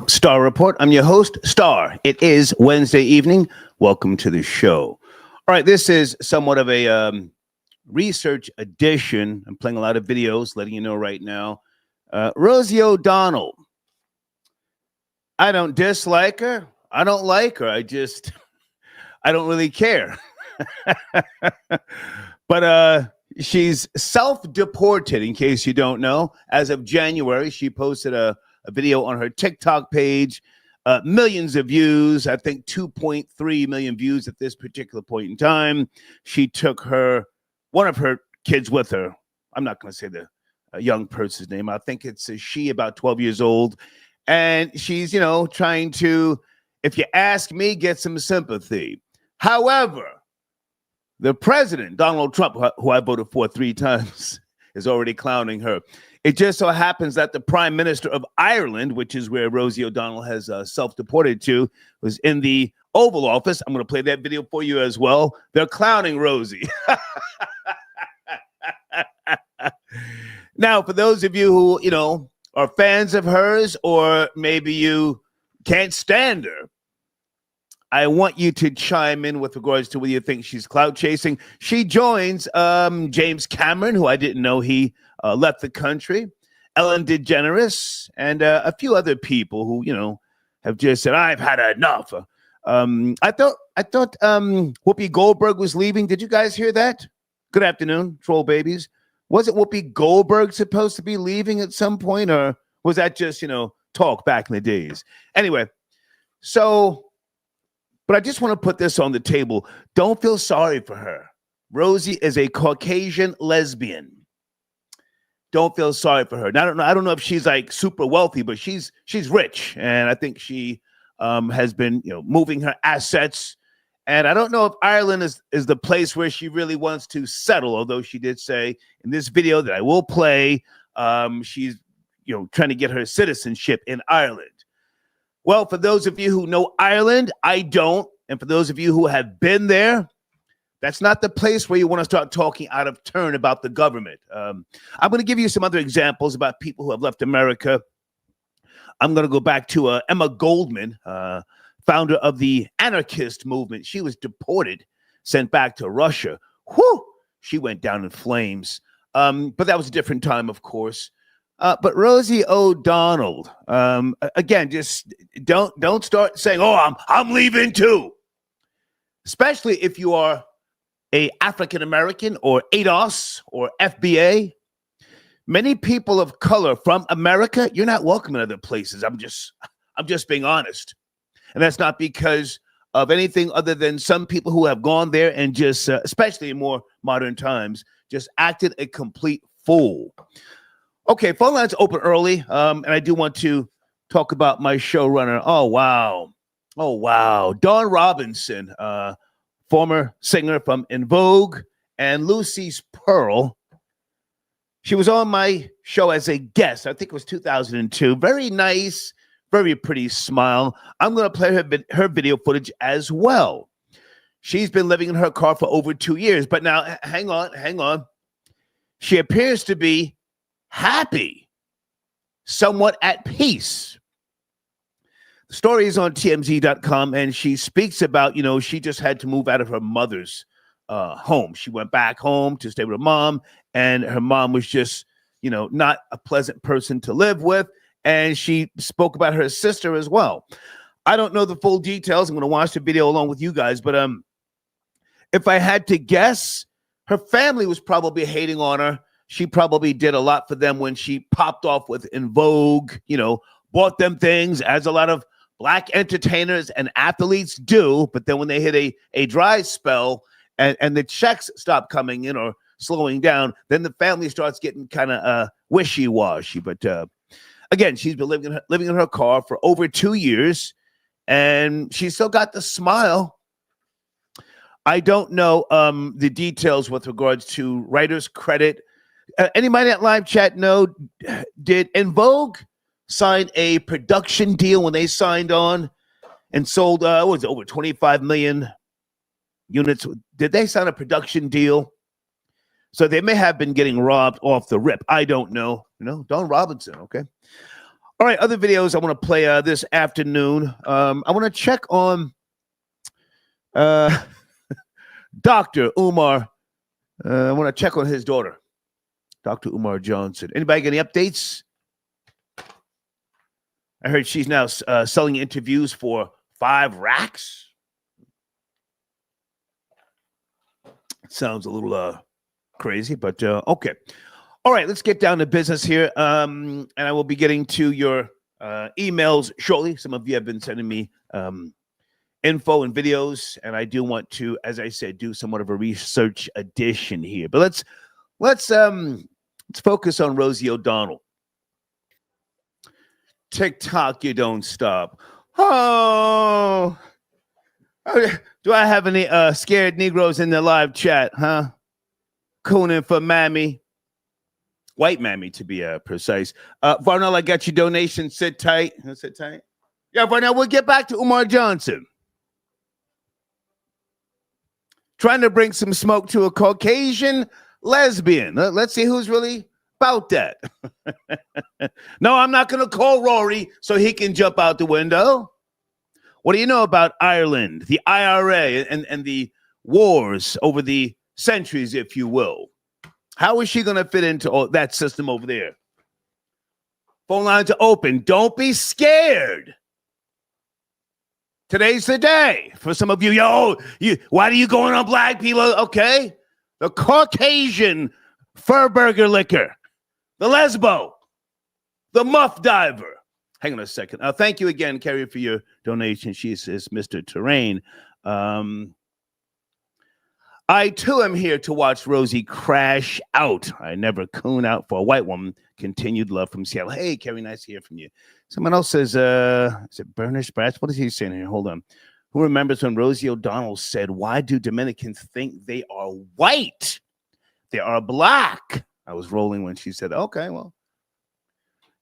Star Report. I'm your host, Star. It is Wednesday evening. Welcome to the show. All right, this is somewhat of a research edition. I'm playing a lot of videos, letting you know right now. Rosie O'Donnell. I don't dislike her. I don't like her. I don't really care. But she's self-deported, in case you don't know. As of January, she posted a video on her TikTok page, millions of views, I think 2.3 million views at this particular point in time. She took one of her kids with her. I'm not going to say the young person's name. I think it's a she, about 12 years old. And she's, trying to, if you ask me, get some sympathy. However, the president, Donald Trump, who I voted for 3 times, is already clowning her. It just so happens that the Prime Minister of Ireland, which is where Rosie O'Donnell has self-deported to, was in the Oval Office. I'm going to play that video for you as well. They're clowning Rosie. Now, for those of you who, are fans of hers, or maybe you can't stand her, I want you to chime in with regards to whether you think she's clout chasing. She joins James Cameron, who I didn't know he left the country, Ellen DeGeneres, and a few other people who, have just said, I've had enough. I thought Whoopi Goldberg was leaving. Did you guys hear that? Good afternoon, troll babies. Wasn't Whoopi Goldberg supposed to be leaving at some point, or was that just, talk back in the days? Anyway, but I just want to put this on the table. Don't feel sorry for her. Rosie is a Caucasian lesbian. Don't feel sorry for her. Now, I don't know if she's like super wealthy, but she's rich, and I think she has been moving her assets. And I don't know if Ireland is the place where she really wants to settle. Although she did say in this video that I will play, she's trying to get her citizenship in Ireland. Well, for those of you who know Ireland, I don't. And for those of you who have been there, that's not the place where you want to start talking out of turn about the government. I'm going to give you some other examples about people who have left America. I'm going to go back to Emma Goldman, founder of the anarchist movement. She was deported, sent back to Russia. Whew! She went down in flames. But that was a different time, of course. But Rosie O'Donnell, again, just don't start saying, "Oh, I'm leaving too," especially if you are a African American or ADOS or FBA. Many people of color from America, you're not welcome in other places. I'm just being honest, and that's not because of anything other than some people who have gone there and just, especially in more modern times, just acted a complete fool. Okay, phone lines open early, and I do want to talk about my showrunner. Oh, wow. Dawn Robinson, former singer from En Vogue and Lucy's Pearl. She was on my show as a guest. I think it was 2002. Very nice, very pretty smile. I'm going to play her video footage as well. She's been living in her car for over 2 years, but now, hang on. She appears to be happy, somewhat at peace. The story is on TMZ.com, and she speaks about, she just had to move out of her mother's home. She went back home to stay with her mom, and her mom was just, not a pleasant person to live with. And she spoke about her sister as well. I don't know the full details. I'm going to watch the video along with you guys, but if I had to guess, her family was probably hating on her. She probably did a lot for them when she popped off with En Vogue, bought them things, as a lot of Black entertainers and athletes do. But then when they hit a dry spell and the checks stop coming in or slowing down, then the family starts getting kind of wishy-washy. But again, she's been living in her car for over 2 years, and she's still got the smile. I don't know the details with regards to writer's credit. Anybody at live chat know, did En Vogue sign a production deal when they signed on and sold, over 25 million units? Did they sign a production deal? So they may have been getting robbed off the rip. I don't know. Dawn Robinson, okay? All right, other videos I want to play this afternoon. I want to check on Dr. Umar. I want to check on his daughter, Dr. Umar Johnson. Anybody get any updates? I heard she's now selling interviews for 5 racks. Sounds a little crazy, but okay. All right, let's get down to business here. And I will be getting to your emails shortly. Some of you have been sending me info and videos, and I do want to, as I said, do somewhat of a research edition here. But let's focus on Rosie O'Donnell. TikTok, you don't stop. Oh, do I have any scared Negroes in the live chat, huh? Cooning for Mammy. White Mammy, to be precise. Varnell, I got your donation. Sit tight. Sit tight. Yeah, Varnell, we'll get back to Umar Johnson. Trying to bring some smoke to a Caucasian lesbian. Let's see who's really about that. No, I'm not going to call Rory so he can jump out the window. What do you know about Ireland, the IRA, and the wars over the centuries, if you will? How is she going to fit into all that system over there? Phone lines are open. Don't be scared. Today's the day. For some of you, why are you going on black people? Okay. The Caucasian Furburger liquor, the Lesbo, the Muff Diver. Hang on a second. Thank you again, Carrie, for your donation. She says, Mr. Terrain. I, too, am here to watch Rosie crash out. I never coon out for a white woman. Continued love from Seattle. Hey, Carrie, nice to hear from you. Someone else says, is it Burnish Brats? What is he saying here? Hold on. Who remembers when Rosie O'Donnell said, why do Dominicans think they are white? They are black. I was rolling when she said, okay, well.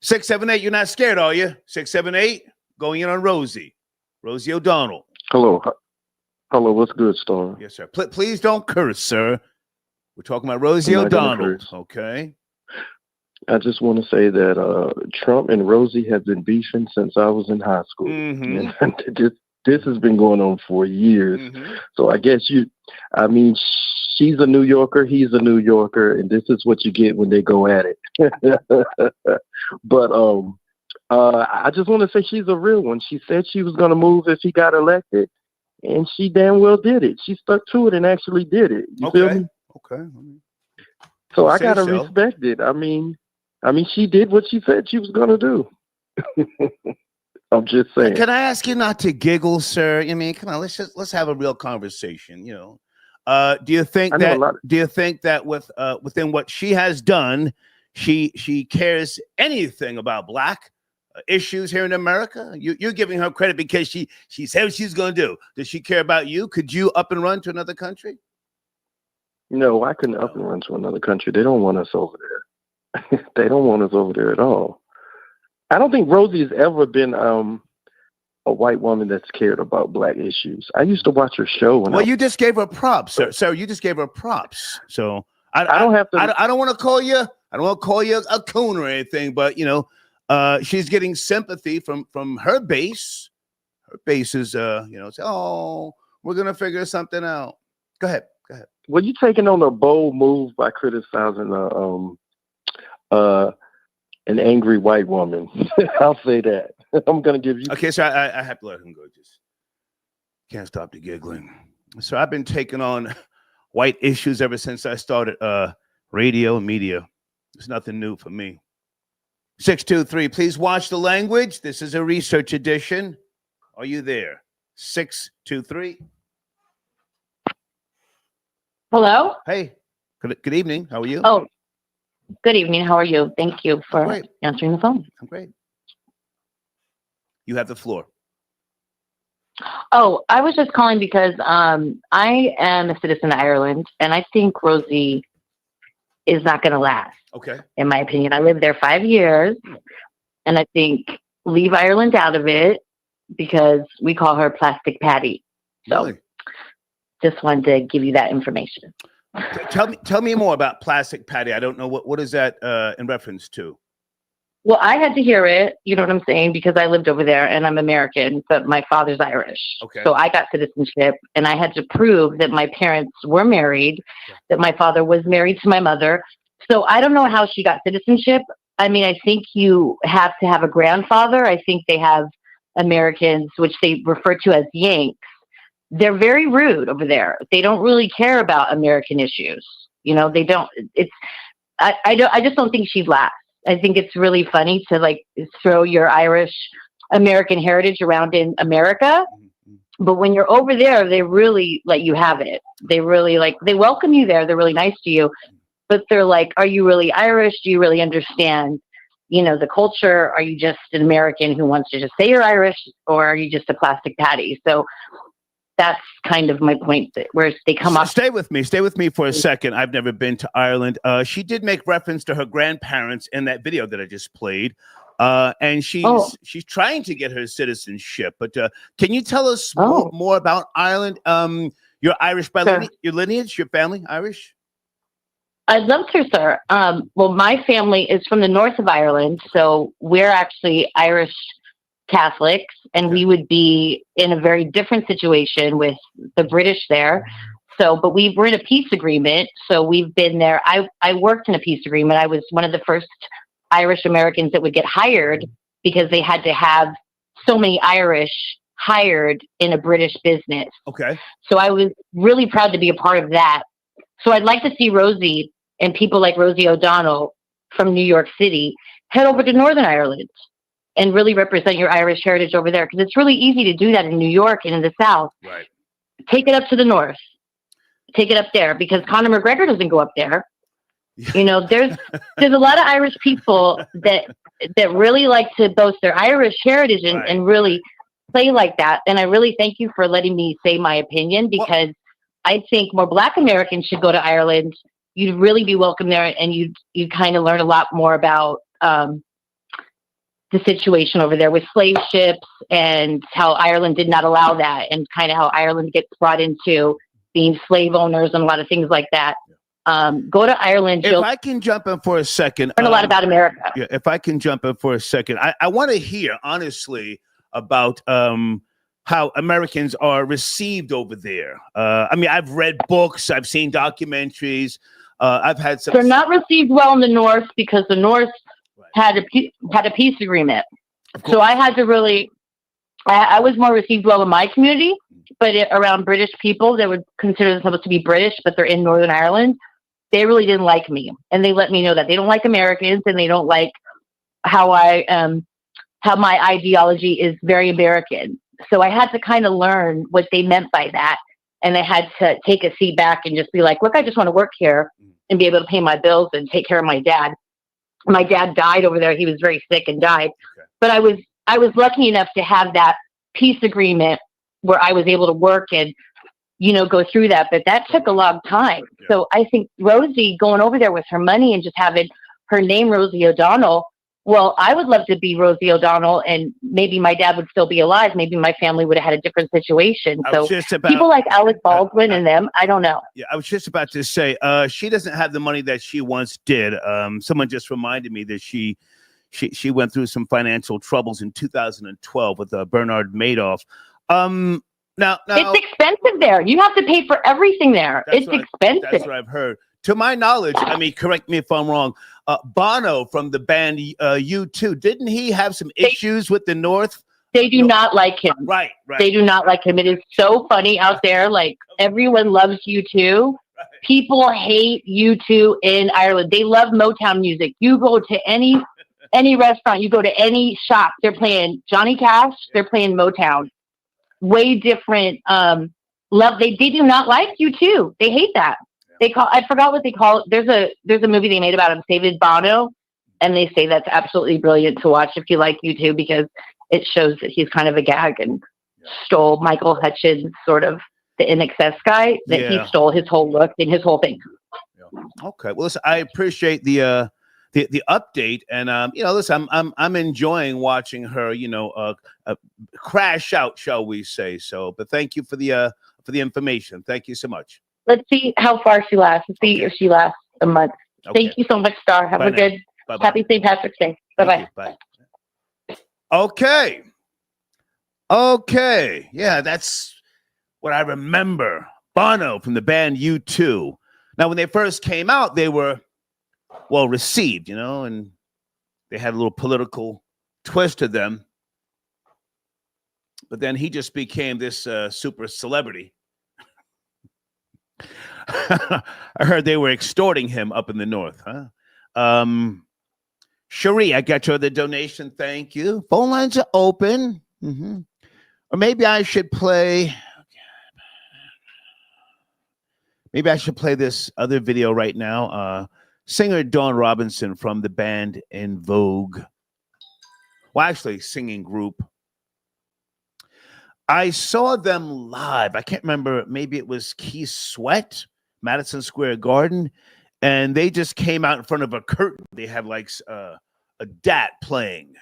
678, you're not scared, are you? 678, going in on Rosie. Rosie O'Donnell. Hello. Hello, what's good, Star? Yes, sir. Please don't curse, sir. We're talking about Rosie O'Donnell. Okay. I just want to say that Trump and Rosie have been beefing since I was in high school. Mm-hmm. And this has been going on for years. Mm-hmm. So I guess she's a New Yorker, he's a New Yorker, and this is what you get when they go at it. But I just want to say she's a real one. She said she was going to move if he got elected, and she damn well did it. She stuck to it and actually did it. You feel me? Okay. So I got to respect it. I mean, she did what she said she was going to do. I'm just saying. Can I ask you not to giggle, sir? I mean, come on, let's have a real conversation, you know. Do you think that within what she has done, she cares anything about black issues here in America? You're giving her credit because she said what she's going to do. Does she care about you? Could you up and run to another country? No, I couldn't up and run to another country. They don't want us over there. They don't want us over there at all. I don't think Rosie has ever been a white woman that's cared about black issues. I used to watch her show. You just gave her props, sir. Sir, you just gave her props. So I don't have to. I don't want to call you. I don't want to call you a coon or anything. But you know, she's getting sympathy from her base. Her base is say, oh, we're gonna figure something out. Go ahead. Well, you taking on a bold move by criticizing an angry white woman. I'll say that. I'm going to give you. Okay, so I have to let him go. Just can't stop the giggling. So I've been taking on white issues ever since I started radio and media. It's nothing new for me. 623, please watch the language. This is a research edition. Are you there? 623. Hello? Hey, good evening. How are you? Oh, good evening. How are you? Thank you for answering the phone. I'm great. You have the floor. Oh, I was just calling because I am a citizen of Ireland, and I think Rosie is not going to last. Okay. In my opinion. I lived there 5 years, and I think leave Ireland out of it because we call her Plastic Patty. So really? Just wanted to give you that information. Tell me more about Plastic Patty. I don't know what is that in reference to. Well, I had to hear it, you know what I'm saying, because I lived over there and I'm American, but my father's Irish. Okay. So I got citizenship and I had to prove that my parents were married, that my father was married to my mother. So I don't know how she got citizenship. I mean, I think you have to have a grandfather. I think they have Americans, which they refer to as Yanks. They're very rude over there. They don't really care about American issues. You know, they don't. It's I just don't think she'd last. I think it's really funny to like throw your Irish American heritage around in America. But when you're over there, they really let you have it. They really they welcome you there. They're really nice to you. But they're like, are you really Irish? Do you really understand, you know, the culture? Are you just an American who wants to just say you're Irish, or are you just a plastic patty? So that's kind of my point, that where they come up. Stay with me for a second. I've never been to Ireland. She did make reference to her grandparents in that video that I just played, and she's trying to get her citizenship. But can you tell us more about Ireland? You're Irish by your lineage, your family Irish? I'd love to, sir. Well, my family is from the north of Ireland, so we're actually Irish Catholics, and we would be in a very different situation with the British there. So, but we were in a peace agreement, so we've been there. I worked in a peace agreement. I was one of the first Irish Americans that would get hired because they had to have so many Irish hired in a British business. Okay. So I was really proud to be a part of that. So I'd like to see Rosie and people like Rosie O'Donnell from New York City head over to Northern Ireland and really represent your Irish heritage over there, because it's really easy to do that in New York and in the South. Right. Take it up to the north. Take it up there, because Conor McGregor doesn't go up there. You know, there's a lot of Irish people that really like to boast their Irish heritage and really play like that. And I really thank you for letting me say my opinion, because I think more Black Americans should go to Ireland. You'd really be welcome there, and you'd kind of learn a lot more about the situation over there with slave ships and how Ireland did not allow that, and kind of how Ireland gets brought into being slave owners and a lot of things like that. Go to Ireland. If I can jump in for a second. Learn a lot about America. Yeah, if I can jump in for a second. I want to hear, honestly, about how Americans are received over there. I mean, I've read books. I've seen documentaries. I've had some. They're not received well in the North, because the North had a peace agreement. So I had to really, I was more received well in my community, but around British people that would consider themselves to be British, but they're in Northern Ireland, they really didn't like me. And they let me know that they don't like Americans, and they don't like how how my ideology is very American. So I had to kind of learn what they meant by that. And I had to take a seat back and just be like, look, I just want to work here and be able to pay my bills and take care of my dad. My dad died over there. He was very sick and died. Okay. But I was lucky enough to have that peace agreement where I was able to work and, you know, go through that. But that took a long time. Yeah. So I think Rosie going over there with her money and just having her name, Rosie O'Donnell. Well, I would love to be Rosie O'Donnell, and maybe my dad would still be alive. Maybe my family would have had a different situation. So people like Alec Baldwin and them, I don't know. Yeah, I was just about to say, she doesn't have the money that she once did. Someone just reminded me that she went through some financial troubles in 2012 with Bernard Madoff. Now it's expensive there. You have to pay for everything there. It's expensive. That's what I've heard. To my knowledge, I mean, correct me if I'm wrong, Bono from the band U2, didn't he have some issues with the North? They do not like him. Right. They do not like him. It is so funny out there. Like, everyone loves U2. Right. People hate U2 in Ireland. They love Motown music. You go to any restaurant, you go to any shop, they're playing Johnny Cash, they're playing Motown. Way different love. They do not like U2. They hate that. I forgot what they call it. There's a movie they made about him, David Bono, and they say that's absolutely brilliant to watch if you like U2, because it shows that he's kind of a gag and stole Michael Hutchins, sort of the INXS guy, that he stole his whole look and his whole thing. Yeah. Okay. Well, listen, I appreciate the update, and you know, listen, I'm enjoying watching her, you know, crash out, shall we say so. But thank you for the information. Thank you so much. Let's see how far she lasts. Let's see if she lasts a month. Okay. Thank you so much, Star. Have a good, happy St. Patrick's Day. Bye-bye. Bye. Okay. Okay. Yeah, that's what I remember. Bono from the band U2. Now, when they first came out, they were well received, you know, and they had a little political twist to them. But then he just became this super celebrity. I heard they were extorting him up in the north, huh? Cherie, I got your other donation. Thank you. Phone lines are open. Mm-hmm. Or maybe I should play. Maybe I should play this other video right now. Singer Dawn Robinson from the band In Vogue. Well, actually, singing group. I saw them live. I can't remember. Maybe it was Key Sweat, Madison Square Garden. And they just came out in front of a curtain. They had like a DAT playing.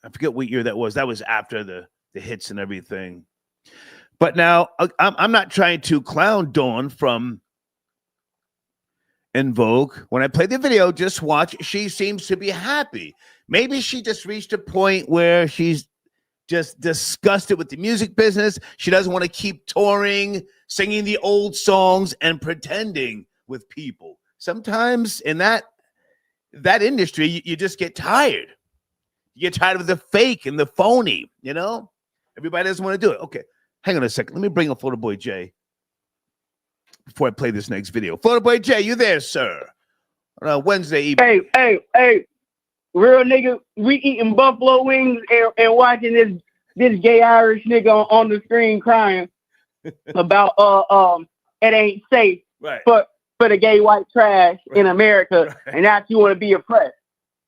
I forget what year that was. That was after the hits and everything. But now I'm not trying to clown Dawn from In Vogue. When I play the video, just watch. She seems to be happy. Maybe she just reached a point where she's just disgusted with the music business. She doesn't want to keep touring, singing the old songs, and pretending with people. Sometimes in that industry, you just get tired. You get tired of the fake and the phony, you know? Everybody doesn't want to do it. Okay, hang on a second. Let me bring up Florida Boy Jay before I play this next video. Florida Boy Jay, you there, sir? Wednesday evening. Hey. Real nigga, we eating buffalo wings and watching this gay Irish nigga on the screen crying about it ain't safe for the gay white trash in America, and that you want to be oppressed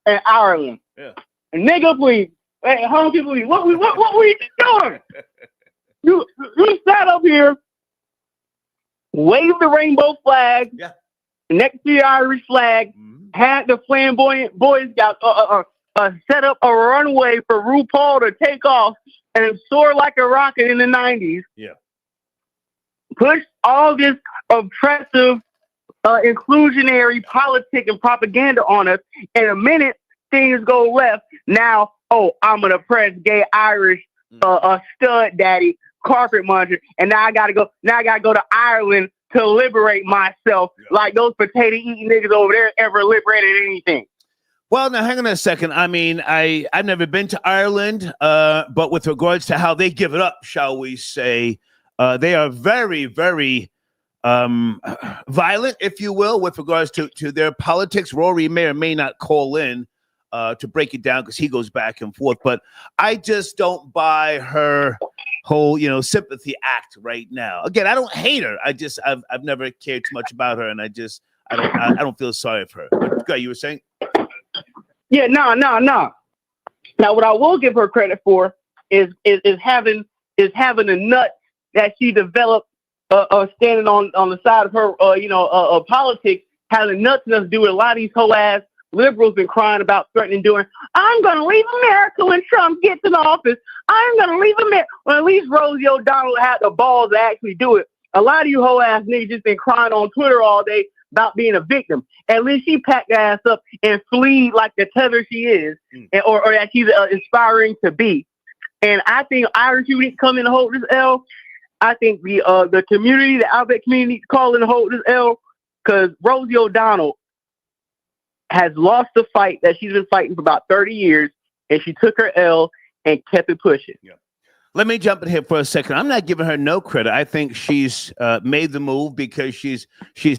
in Ireland. Yeah. And nigga, please, hey, honky, please, what we doing? You sat up here, waved the rainbow flag next to your Irish flag. Had the flamboyant boys got set up a runway for RuPaul to take off and soar like a rocket in the 90s. Yeah. Push all this oppressive, inclusionary politic and propaganda on us. In a minute, things go left. Now, I'm an oppressed gay Irish stud daddy, carpet muncher, and now I gotta go to Ireland to liberate myself, like those potato eating niggas over there ever liberated anything. Well, now hang on a second. I mean, I've never been to Ireland, but with regards to how they give it up, shall we say, they are very, very violent, if you will, with regards to their politics. Rory may or may not call in to break it down because he goes back and forth. But I just don't buy her whole, sympathy act right now. Again, I don't hate her. I've never cared too much about her, and I don't feel sorry for her. But you were saying? Yeah, no. Now, what I will give her credit for is having a nut that she developed, standing on the side of her, politics, having nuts enough to do what a lot of these whole ass liberals been crying about, threatening doing. I'm going to leave America when Trump gets in office. I'm going to leave America. Well, at least Rosie O'Donnell had the balls to actually do it. A lot of you whole ass niggas just been crying on Twitter all day about being a victim. At least she packed her ass up and fleed like the tether she is, or that she's inspiring to be. And I think Irish people need to come in and hold this L. I think the community, the Outback community, needs to call in and hold this L, because Rosie O'Donnell has lost the fight that she's been fighting for about 30 years, and she took her L and kept it pushing. Yeah. Let me jump in here for a second. I'm not giving her no credit. I think she's made the move because she's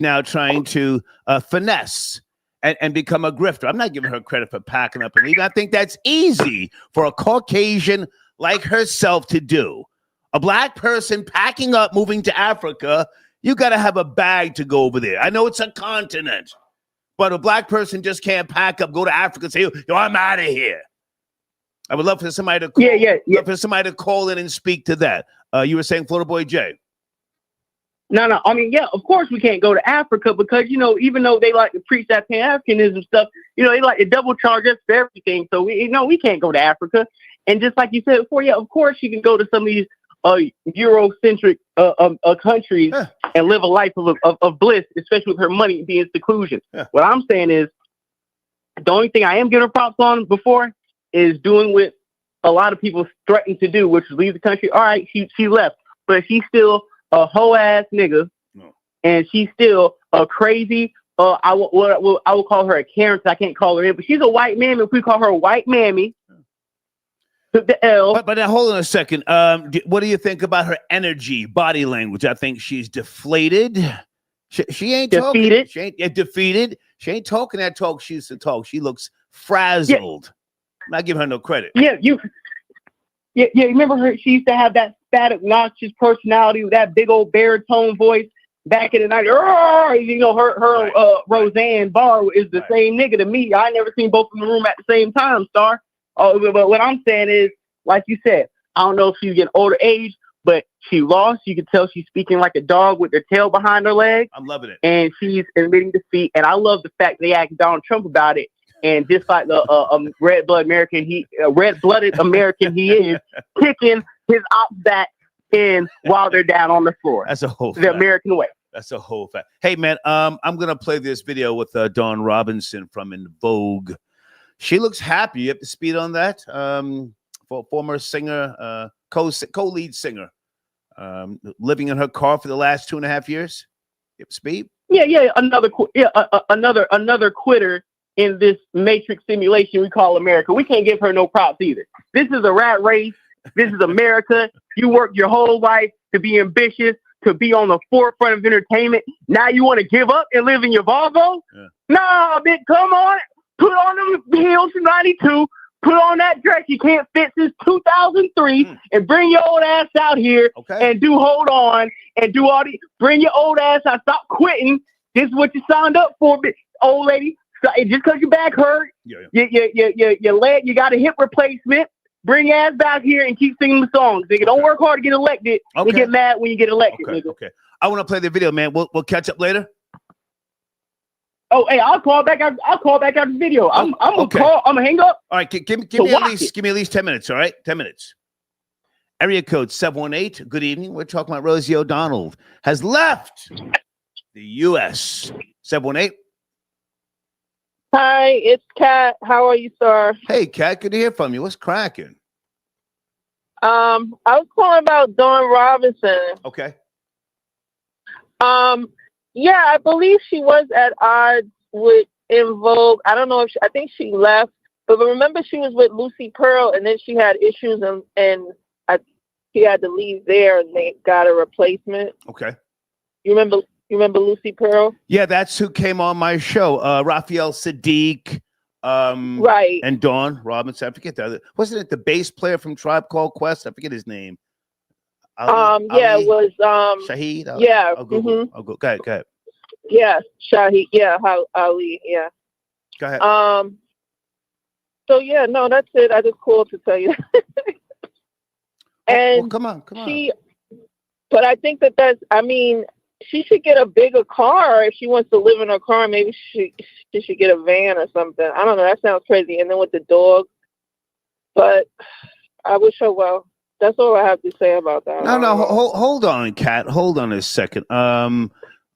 now trying to finesse and become a grifter. I'm not giving her credit for packing up and leaving. I think that's easy for a Caucasian like herself to do. A black person packing up, moving to Africa, you got to have a bag to go over there. I know it's a continent, but a black person just can't pack up, go to Africa and say, yo, I'm out of here. I would love for somebody to call, love for somebody to call in and speak to that. You were saying Florida Boy Jay. No. I mean, of course we can't go to Africa because, even though they like to preach that Pan-Africanism stuff, they like to double charge us for everything. So we can't go to Africa. And just like you said before, of course you can go to some of these Eurocentric countries and live a life of bliss, especially with her money being seclusion. What I'm saying is, The only thing I am giving her props on before is doing what a lot of people threaten to do, which is leave the country. All right, she left, but she's still a hoe ass nigga, and she's still a crazy. I will call her a Karen. So I can't call her in, but she's a white mammy. If we call her a white mammy, took the L. But now hold on a second. What do you think about her energy, body language? I think she's deflated. She ain't defeated. Talking. She ain't defeated. She ain't talking that talk she used to talk. She looks frazzled. Yeah. I'm not giving her no credit. Yeah, remember her? She used to have that fat, obnoxious personality with that big old baritone voice back in the night. You know, her Roseanne Barr is the same nigga to me. I never seen both in the room at the same time, Star. But what I'm saying is, like you said, I don't know if she's getting older age, but she lost. You can tell she's speaking like a dog with her tail behind her leg. I'm loving it. And she's admitting defeat. And I love the fact they asked Donald Trump about it. And just like the red-blooded American he is, kicking his ops back in while they're down on the floor. That's a whole the American way. That's a whole fact. Hey, man, I'm going to play this video with Dawn Robinson from In Vogue. She looks happy. You have to speed on that. Former singer, co-lead singer, living in her car for the last 2.5 years. You have speed? Yeah. Another quitter in this matrix simulation we call America. We can't give her no props either. This is a rat race. This is America. You worked your whole life to be ambitious, to be on the forefront of entertainment. Now you want to give up and live in your Volvo? Yeah. Nah, bitch, come on. Put on them heels from 92. Put on that dress you can't fit since 2003 and bring your old ass out here and do Hold On and do all the, bring your old ass out. Stop quitting. This is what you signed up for, old lady. So, just because your back hurt, your leg, you got a hip replacement. Bring your ass back here and keep singing the songs. Nigga, don't work hard to get elected. You get mad when you get elected, nigga. Okay. I want to play the video, man. We'll catch up later. Oh, hey, I'll call back after the video. I'm gonna call. I'm gonna hang up. All right, give me at least 10 minutes. All right, 10 minutes. Area code 718. Good evening. We're talking about Rosie O'Donnell has left the U.S. 718. Hi, it's Kat. How are you, sir? Hey, Kat. Good to hear from you. What's cracking? I was calling about Dawn Robinson. Okay. Yeah, I believe she was at odds with In Vogue. I don't know if I think she left, but remember she was with Lucy Pearl, and then she had issues, and she had to leave there, and they got a replacement. Okay. You remember Lucy Pearl? Yeah, that's who came on my show. Raphael Sadiq, right, and Dawn Robinson. I forget that. Wasn't it the bass player from Tribe Called Quest? I forget his name. Ali, it was Shahid. I'll go ahead. Yeah, Shahid. Yeah, Ali. Yeah. Go ahead. So yeah, no, that's it. I just called to tell you. And come on. But I think she should get a bigger car if she wants to live in her car. Maybe she should get a van or something. I don't know. That sounds crazy. And then with the dog. But I wish her well. That's all I have to say about that. No. Hold on, Kat. Hold on a second.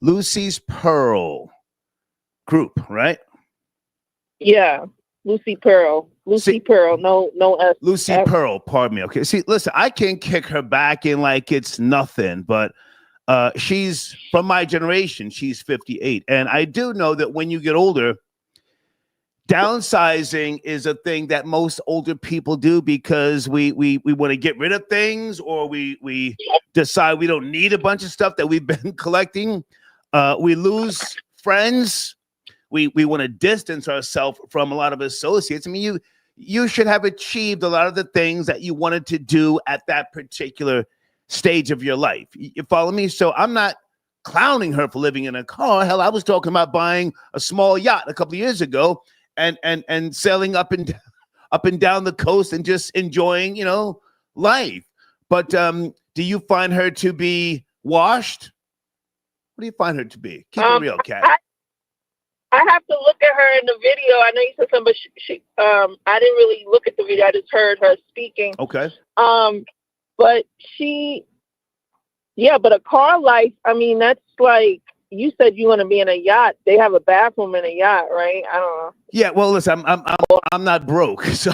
Lucy's Pearl group, right? Yeah, Lucy Pearl. Pearl. No S. Lucy Pearl. Pardon me. Okay. See, listen, I can kick her back in like it's nothing, but she's from my generation. She's 58, and I do know that when you get older, downsizing is a thing that most older people do because we want to get rid of things, or we decide we don't need a bunch of stuff that we've been collecting. We lose friends. We want to distance ourselves from a lot of associates. I mean, you should have achieved a lot of the things that you wanted to do at that particular stage of your life. You follow me? So I'm not clowning her for living in a car. Hell, I was talking about buying a small yacht a couple of years ago and sailing up and down the coast and just enjoying, life. But do you find her to be washed? What do you find her to be? Keep it real, Kat. I have to look at her in the video. I know you said something, but she I didn't really look at the video. I just heard her speaking. Okay. But but a car life, that's like, you said you want to be in a yacht. They have a bathroom in a yacht, right? I don't know. Yeah, well, listen, I'm not broke, so.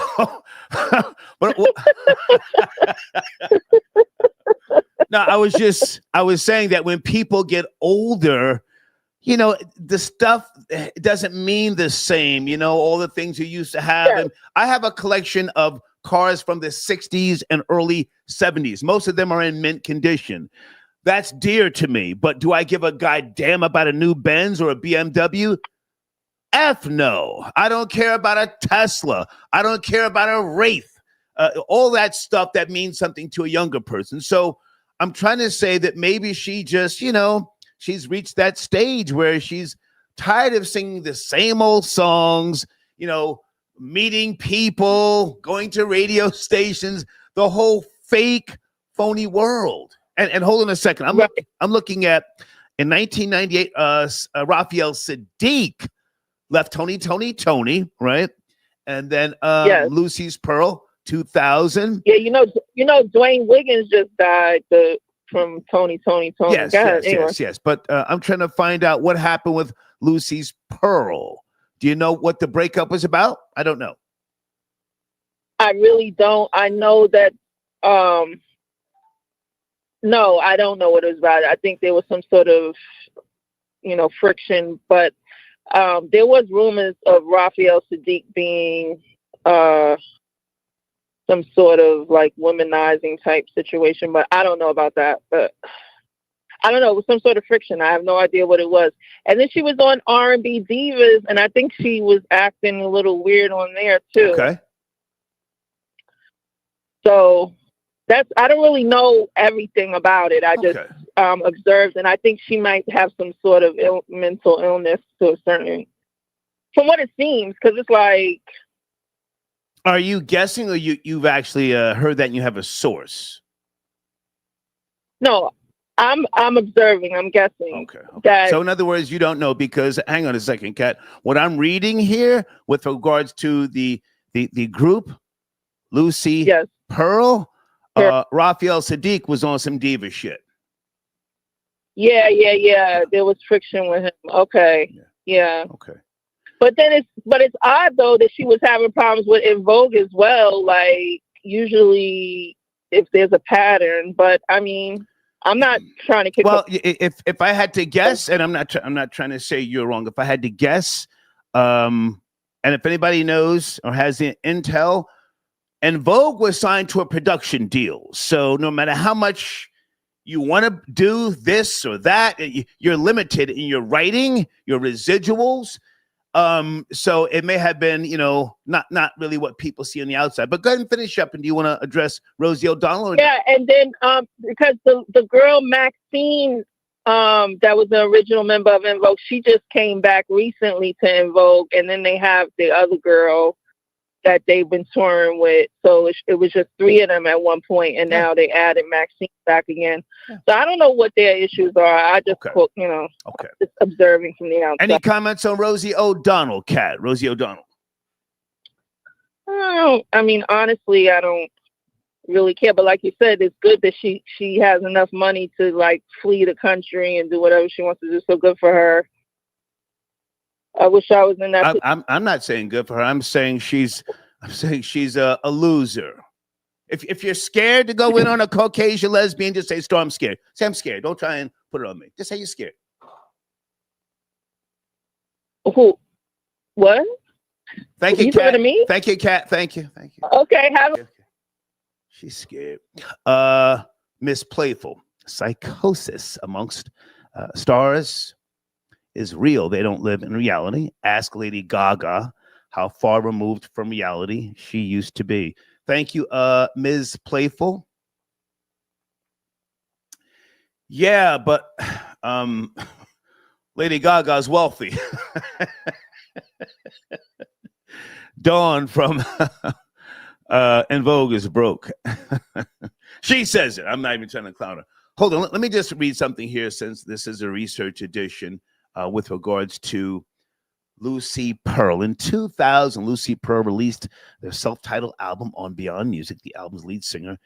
but, no, I was saying that when people get older, you know, the stuff doesn't mean the same. You know, all the things you used to have, and I have a collection of cars from the 60s and early 70s. Most of them are in mint condition. That's dear to me. But do I give a goddamn about a new Benz or a BMW? F no. I don't care about a Tesla. I don't care about a Wraith. All that stuff that means something to a younger person. So I'm trying to say that maybe she just, you know, she's reached that stage where she's tired of singing the same old songs, you know, meeting people, going to radio stations, the whole fake, phony world. And hold on a second. I'm looking at in 1998, Raphael Sadiq left Tony, right? And then Lucy's Pearl, 2000. Yeah, you know, Dwayne Wiggins just died from Tony. Yes. But I'm trying to find out what happened with Lucy's Pearl. Do you know what the breakup was about? I don't know. I really don't. I know that. No, I don't know what it was about. I think there was some sort of, you know, friction, but there was rumors of Raphael Sadiq being some sort of like womanizing type situation, but I don't know about that. But I don't know. It was some sort of friction. I have no idea what it was. And then she was on R&B Divas, and I think she was acting a little weird on there too. Okay. So I don't really know everything about it. I just observed, and I think she might have some sort of mental illness to a certain, from what it seems, because it's like. Are you guessing, or you've actually heard that and you have a source? No, I'm observing. I'm guessing. Okay. So in other words, you don't know because, hang on a second, Kat. What I'm reading here with regards to the group, Lucy Pearl. Raphael Sadiq was on some diva shit. Yeah. There was friction with him. Okay. Yeah. Okay. But it's odd though that she was having problems with En Vogue as well. Like usually, if there's a pattern, but I mean, I'm not trying to kick. Well, if I had to guess, and I'm not trying to say you're wrong. If I had to guess, and if anybody knows or has the intel. En Vogue was signed to a production deal. So no matter how much you want to do this or that, you're limited in your writing, your residuals. So it may have been, you know, not really what people see on the outside. But go ahead and finish up. And do you want to address Rosie O'Donnell? And then because the girl Maxine, that was the original member of En Vogue, she just came back recently to En Vogue. And then they have the other girl that they've been touring with. So it was just three of them at one point, and now they added Maxine back again. So I don't know what their issues are. I just, just observing from the outside. Any comments on Rosie O'Donnell, Kat? Rosie O'Donnell. I mean, honestly, I don't really care. But like you said, it's good that she has enough money to like flee the country and do whatever she wants to do. So good for her. I wish I was in that. I'm not saying good for her. I'm saying she's a loser. If you're scared to go in on a Caucasian lesbian, just say, "I'm scared." Say, "I'm scared." Don't try and put it on me. Just say you're scared. Who? What? Thank you, Kat. Thank you, Kat. Thank you. Okay. She's scared. Miss Playful. Psychosis amongst stars is real. They don't live in reality. Ask Lady Gaga how far removed from reality she used to be. Thank you, Ms. Playful. Yeah, but Lady Gaga's wealthy. Dawn from En Vogue is broke. She says it. I'm not even trying to clown her. Hold on. Let me just read something here since this is a research edition. With regards to Lucy Pearl. In 2000, Lucy Pearl released their self-titled album on Beyond Music. The album's lead single,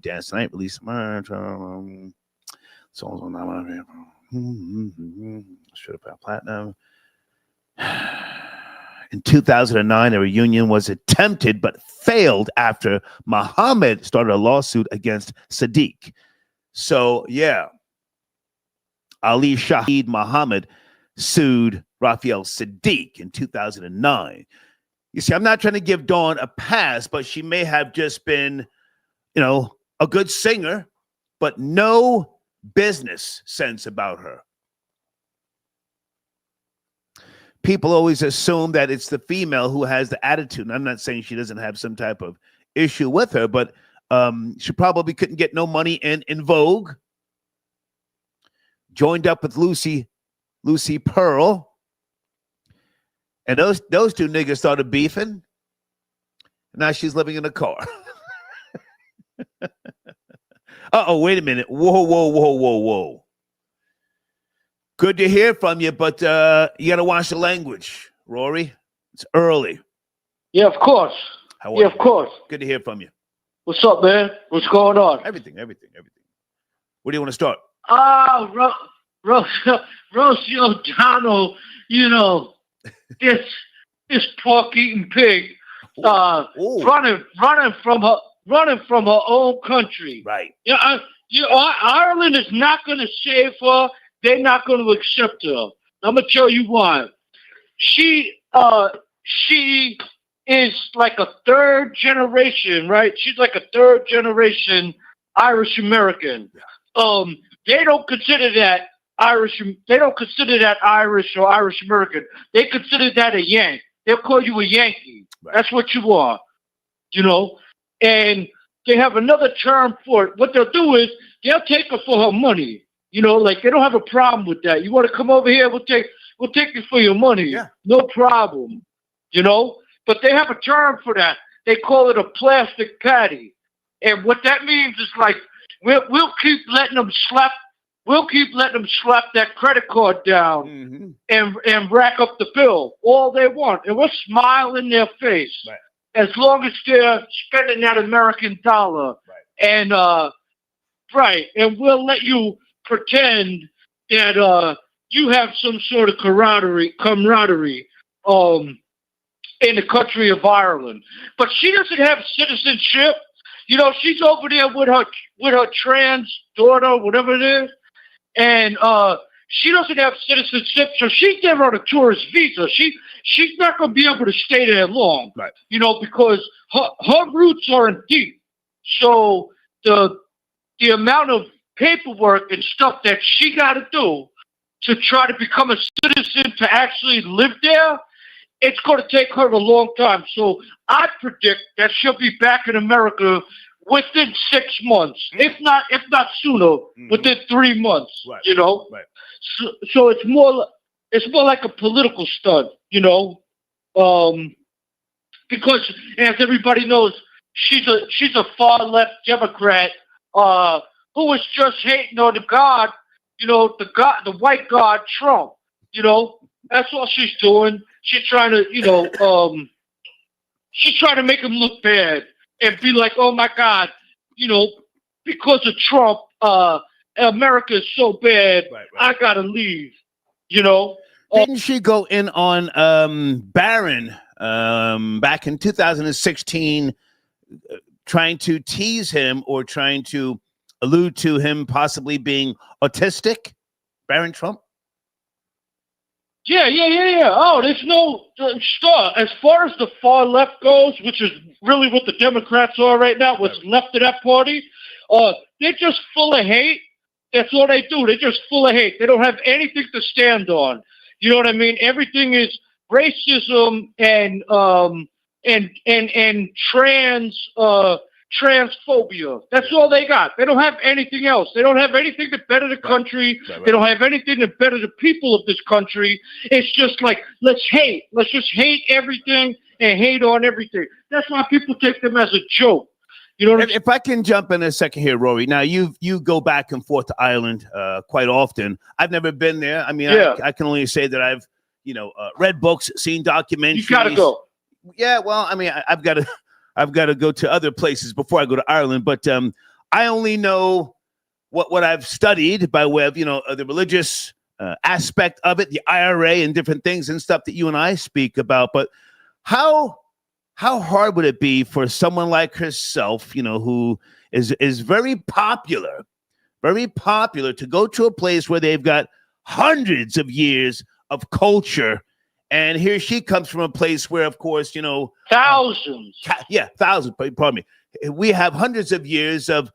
Dance Tonight, released songs on Should have found platinum. In 2009, a reunion was attempted but failed after Muhammad started a lawsuit against Sadiq. So, yeah, Ali Shahid Muhammad sued Raphael Sadiq in 2009. You see, I'm not trying to give Dawn a pass, but she may have just been, a good singer, but no business sense about her. People always assume that it's the female who has the attitude. And I'm not saying she doesn't have some type of issue with her, but she probably couldn't get no money in Vogue. Joined up with Lucy Pearl. And those two niggas started beefing. Now she's living in a car. Uh-oh, wait a minute. Whoa. Good to hear from you, but you got to watch the language, Rory. It's early. Yeah, of course. How are you? Of course. Good to hear from you. What's up, man? What's going on? Everything. Where do you want to start? Rosie O'Donnell, this pork-eating pig, running from her own country. Right. Ireland is not going to save her. They're not going to accept her. I'm going to tell you why. She is like a third generation, right? She's like a third generation Irish American. They don't consider that Irish. They don't consider that Irish or Irish American. They consider that a Yank. They'll call you a Yankee. Right. That's what you are, And they have another term for it. What they'll do is they'll take her for her money. Like they don't have a problem with that. You want to come over here? We'll take you for your money. Yeah. No problem. But they have a term for that. They call it a plastic patty. And what that means is like we'll keep letting them slap that credit card down and rack up the bill all they want. And we'll smile in their face. Right. As long as they're spending that American dollar. Right. And we'll let you pretend that you have some sort of camaraderie in the country of Ireland. But she doesn't have citizenship. She's over there with her trans daughter, whatever it is, and she doesn't have citizenship, so she's there on a tourist visa. She's not going to be able to stay there long, right? Because her roots aren't deep. So the amount of paperwork and stuff that she got to do to try to become a citizen to actually live there, it's going to take her a long time. So I predict that she'll be back in America within 6 months, if not sooner, within 3 months. Right. Right. So it's more like a political stunt, because as everybody knows, she's a far left Democrat who was just hating on the white god Trump. That's all she's doing. She's trying to, she's trying to make him look bad and be like, oh my God, because of Trump, America is so bad. Right. I gotta leave. Didn't she go in on Barron back in 2016, trying to tease him or trying to allude to him possibly being autistic, Barron Trump? Yeah. Oh, there's no stuff. As far as the far left goes, which is really what the Democrats are right now, what's left of that party, they're just full of hate. That's all they do. They're just full of hate. They don't have anything to stand on. You know what I mean? Everything is racism and transphobia. That's all they got. They don't have anything else. They don't have anything to better the country. Right. They don't have anything to better the people of this country. It's just like, let's hate. Let's just hate everything and hate on everything. That's why people take them as a joke. You know what if I can jump in a second here, Rory. Now, you go back and forth to Ireland quite often. I've never been there. I mean, yeah. I can only say that I've, read books, seen documentaries. You gotta go. Yeah, well, I mean, I've got to go to other places before I go to Ireland. But I only know what I've studied by way of, the religious aspect of it, the IRA and different things and stuff that you and I speak about. But how hard would it be for someone like herself, who is very popular, to go to a place where they've got hundreds of years of culture, and here she comes from a place where, of course, thousands. Thousands. Pardon me. We have hundreds of years of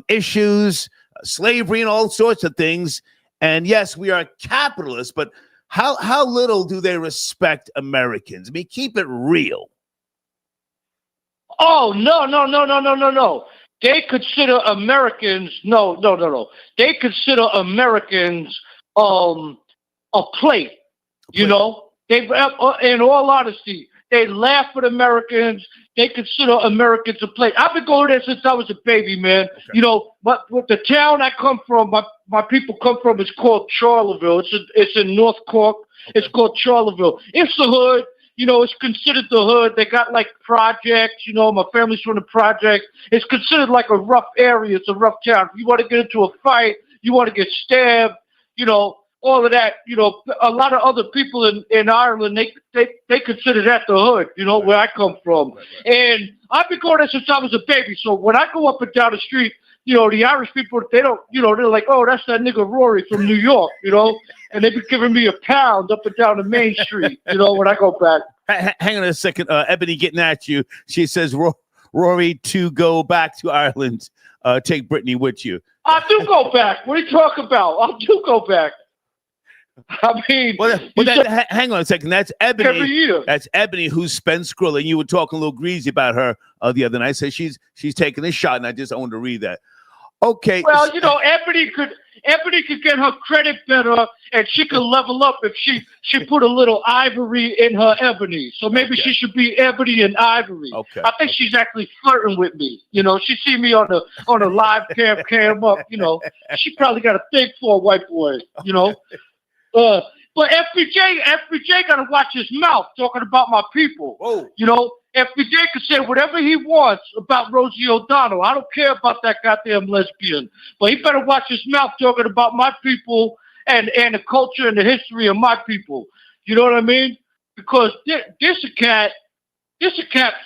issues, slavery, and all sorts of things. And yes, we are capitalists, but how little do they respect Americans? I mean, keep it real. Oh, no. They consider Americans, no. They consider Americans a plate, you know? They, in all honesty, they laugh at Americans. They consider Americans a plate. I've been going there since I was a baby, man. Okay. But with the town I come from, my people come from, is called Charlottesville. It's in North Cork. Okay. It's called Charlottesville. It's the hood. It's considered the hood. They got like projects. My family's from the project. It's considered like a rough area. It's a rough town. If you want to get into a fight, you want to get stabbed, all of that. A lot of other people in Ireland, they consider that the hood, where I come from. And I've been going there since I was a baby. So when I go up and down the street, the Irish people, they don't, they're like, oh, that's that nigga Rory from New York, and they be giving me a pound up and down the main street, when I go back. Hang on a second. Ebony getting at you. She says, Rory, to go back to Ireland, take Brittany with you. I do go back. What are you talking about? I do go back. I mean, hang on a second. That's Ebony. Every year. That's Ebony, who's Spence Skrill, and you were talking a little greasy about her the other night. So she's taking a shot, and I wanted to read that. Okay. Well, Ebony could get her credit better, and she could level up if she put a little ivory in her ebony. So maybe she should be Ebony and Ivory. Okay. I think she's actually flirting with me. She see me on a live cam up. She probably got a thing for a white boy. But FBJ got to watch his mouth talking about my people. Whoa. FBJ can say whatever he wants about Rosie O'Donnell. I don't care about that goddamn lesbian. But he better watch his mouth talking about my people and the culture and the history of my people. You know what I mean? Because this a cat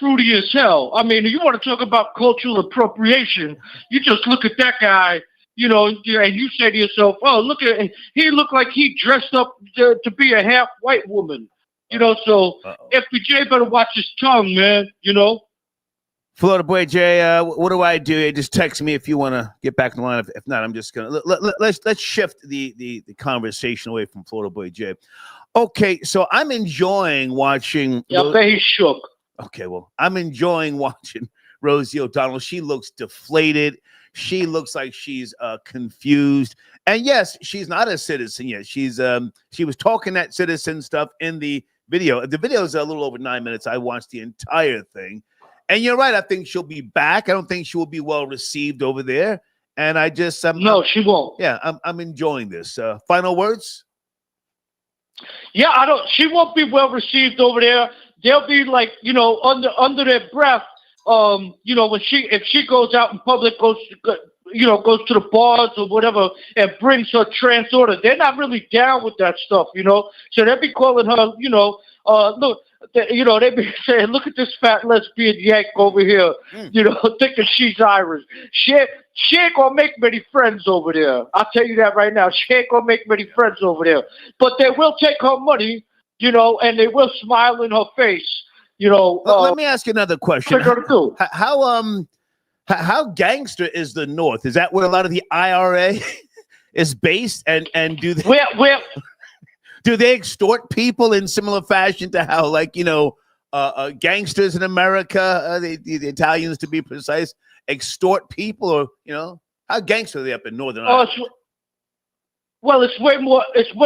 fruity as hell. I mean, you want to talk about cultural appropriation, you just look at that guy, and you say to yourself, oh, look at him. He looked like he dressed up to be a half white woman. So FBJ better watch his tongue, man, Florida Boy Jay, what do I do? Just text me if you want to get back in line. If not, I'm just going to let's shift the conversation away from Florida Boy Jay. Okay, so I'm enjoying watching. Yeah, I bet he's shook. Okay, well, I'm enjoying watching Rosie O'Donnell. She looks deflated. She looks like she's confused. And yes, she's not a citizen yet. She was talking that citizen stuff in the video. The video is a little over 9 minutes. I watched the entire thing. And you're right. I think she'll be back. I don't think she will be well received over there. And I just no, she won't. Yeah, I'm enjoying this. Final words? Yeah, she won't be well received over there. They'll be like, under their breath. When if she goes out in public, goes to the bars or whatever and brings her trans order, they're not really down with that stuff, So they'll be calling her, look, they be saying, look at this fat lesbian yank over here, thinking she's Irish. She ain't gonna make many friends over there. I'll tell you that right now. She ain't gonna make many friends over there. But they will take her money, and they will smile in her face. Let me ask you another question. What are they gonna do? How gangster is the North? Is that where a lot of the IRA is based? And do they do they extort people in similar fashion to how, like, gangsters in America, the Italians to be precise, extort people, or how gangster are they up in Northern Ireland? Well, it's way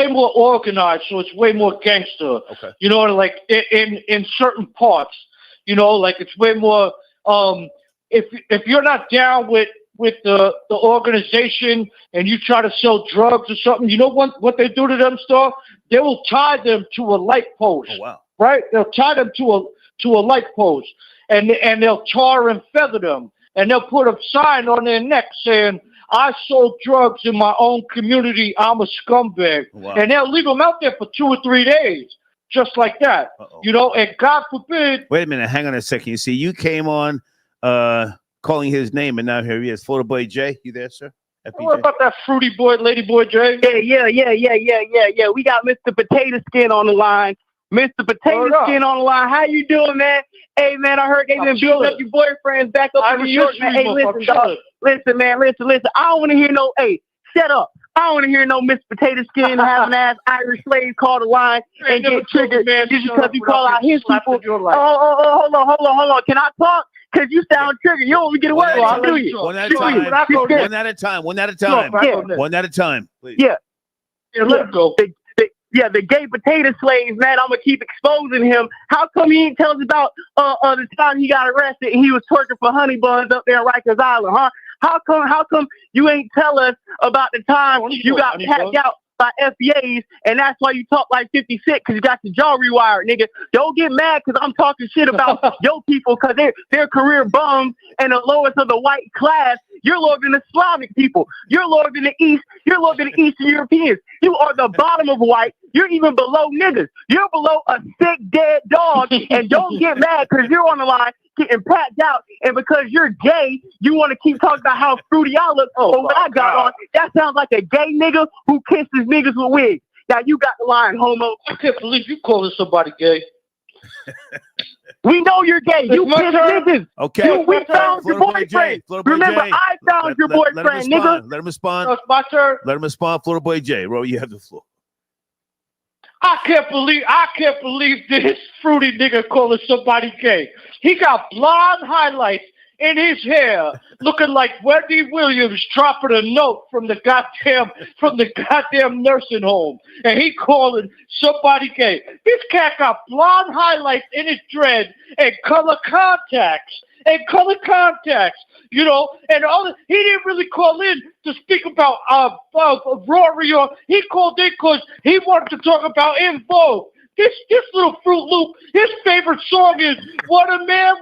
more organized, so it's way more gangster. Okay. Like in certain parts, like it's way more. If you're not down with the organization and you try to sell drugs or something, what they do to them stuff? They will tie them to a light post. Oh, wow. Right? They'll tie them to a light post, and they'll tar and feather them. and they'll put a sign on their neck saying, "I sold drugs in my own community. I'm a scumbag." Wow. And they'll leave them out there for 2 or 3 days, just like that. You know, and God forbid. Wait a minute. Hang on a second. You see, you came on calling his name, and now here he is. Florida Boy J, you there, sir? FBJ? What about that fruity boy, lady boy J? Yeah. We got Mr. Potato Skin on the line. Mr. Potato Skin on the line. How you doing, man? Hey, man, I heard they been building up your boyfriends back up in New York, man. Hey, listen, dog. Listen, man. Listen. I don't want to hear no, hey, shut up. I don't want to hear no Mr. Potato Skin having ass Irish slave call the line and get triggered just because you call out his people. Oh, hold on. Can I talk? Because you sound triggered. You don't even get a word out, do you? One at a time, please. Yeah, let's go. The gay potato slaves, man. I'm gonna keep exposing him. How come he didn't tell us about the time he got arrested and he was twerking for honey buns up there in Rikers Island, huh? How come you ain't tell us about the time you got packed out by FBAs and that's why you talk like 50 Cent because you got your jaw rewired, nigga? Don't get mad because I'm talking shit about your people because they're career bums and the lowest of the white class. You're lower than the Slavic people. You're lower than the East. You're lower than the Eastern Europeans. You are the bottom of white. You're even below niggas. You're below a sick, dead dog. And don't get mad because you're on the line getting packed out. And because you're gay, you want to keep talking about how fruity I look. Oh, what I got on. That sounds like a gay nigga who kisses niggas with wigs. Now you got the line, homo. I can't believe you calling somebody gay. We know you're gay. You kiss niggas. Okay. We found your boyfriend. Remember, I found your boyfriend, nigga. Let him respond. It's my turn. Let him respond. Florida Boy J. Ro, you have the floor. I can't believe this fruity nigga calling somebody gay. He got blonde highlights in his hair, looking like Wendy Williams dropping a note from the goddamn nursing home, and he calling somebody gay. This cat got blonde highlights in his dread and color contacts. You know, and he didn't really call in to speak about Rory, or he called in because he wanted to talk about In Vogue. This little Fruit Loop, his favorite song is What a Man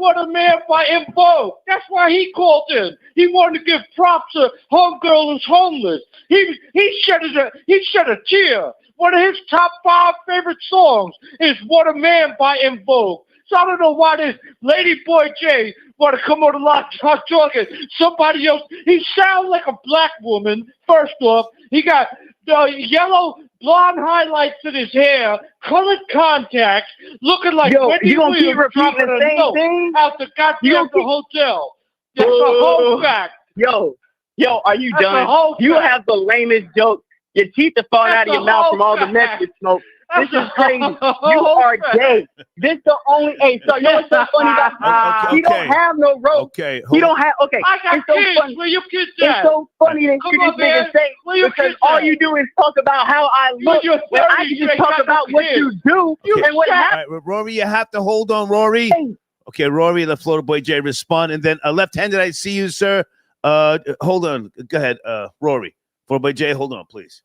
by In Vogue. That's why he called in. He wanted to give props to Homegirl Who's Homeless. He shed a tear. One of his top 5 favorite songs is What a Man by In Vogue. So I don't know why this Lady Boy J want to come on the line start talking. Somebody else, he sounds like a black woman, first off. He got yellow blonde highlights in his hair, colored contacts, looking like Wendy Williams dropping a note out the goddamn hotel. That's a whole fact. Yo, are you done? You have the lamest joke. Your teeth are falling out of your mouth from all the meth you smoke. This is crazy. You are gay. This the only. Hey, so you know what's so funny about he don't have no rope. Okay, he don't have. Okay, I got kids. Where you kids at? It's so funny that you just niggas say because all you do is talk about how I look. When I can just talk about what you do and what happens. All right, Rory, you have to hold on, Rory. Okay, Rory, let Florida Boy J respond, and then left-handed. I see you, sir. Hold on. Go ahead, Rory. Florida Boy J, hold on, please.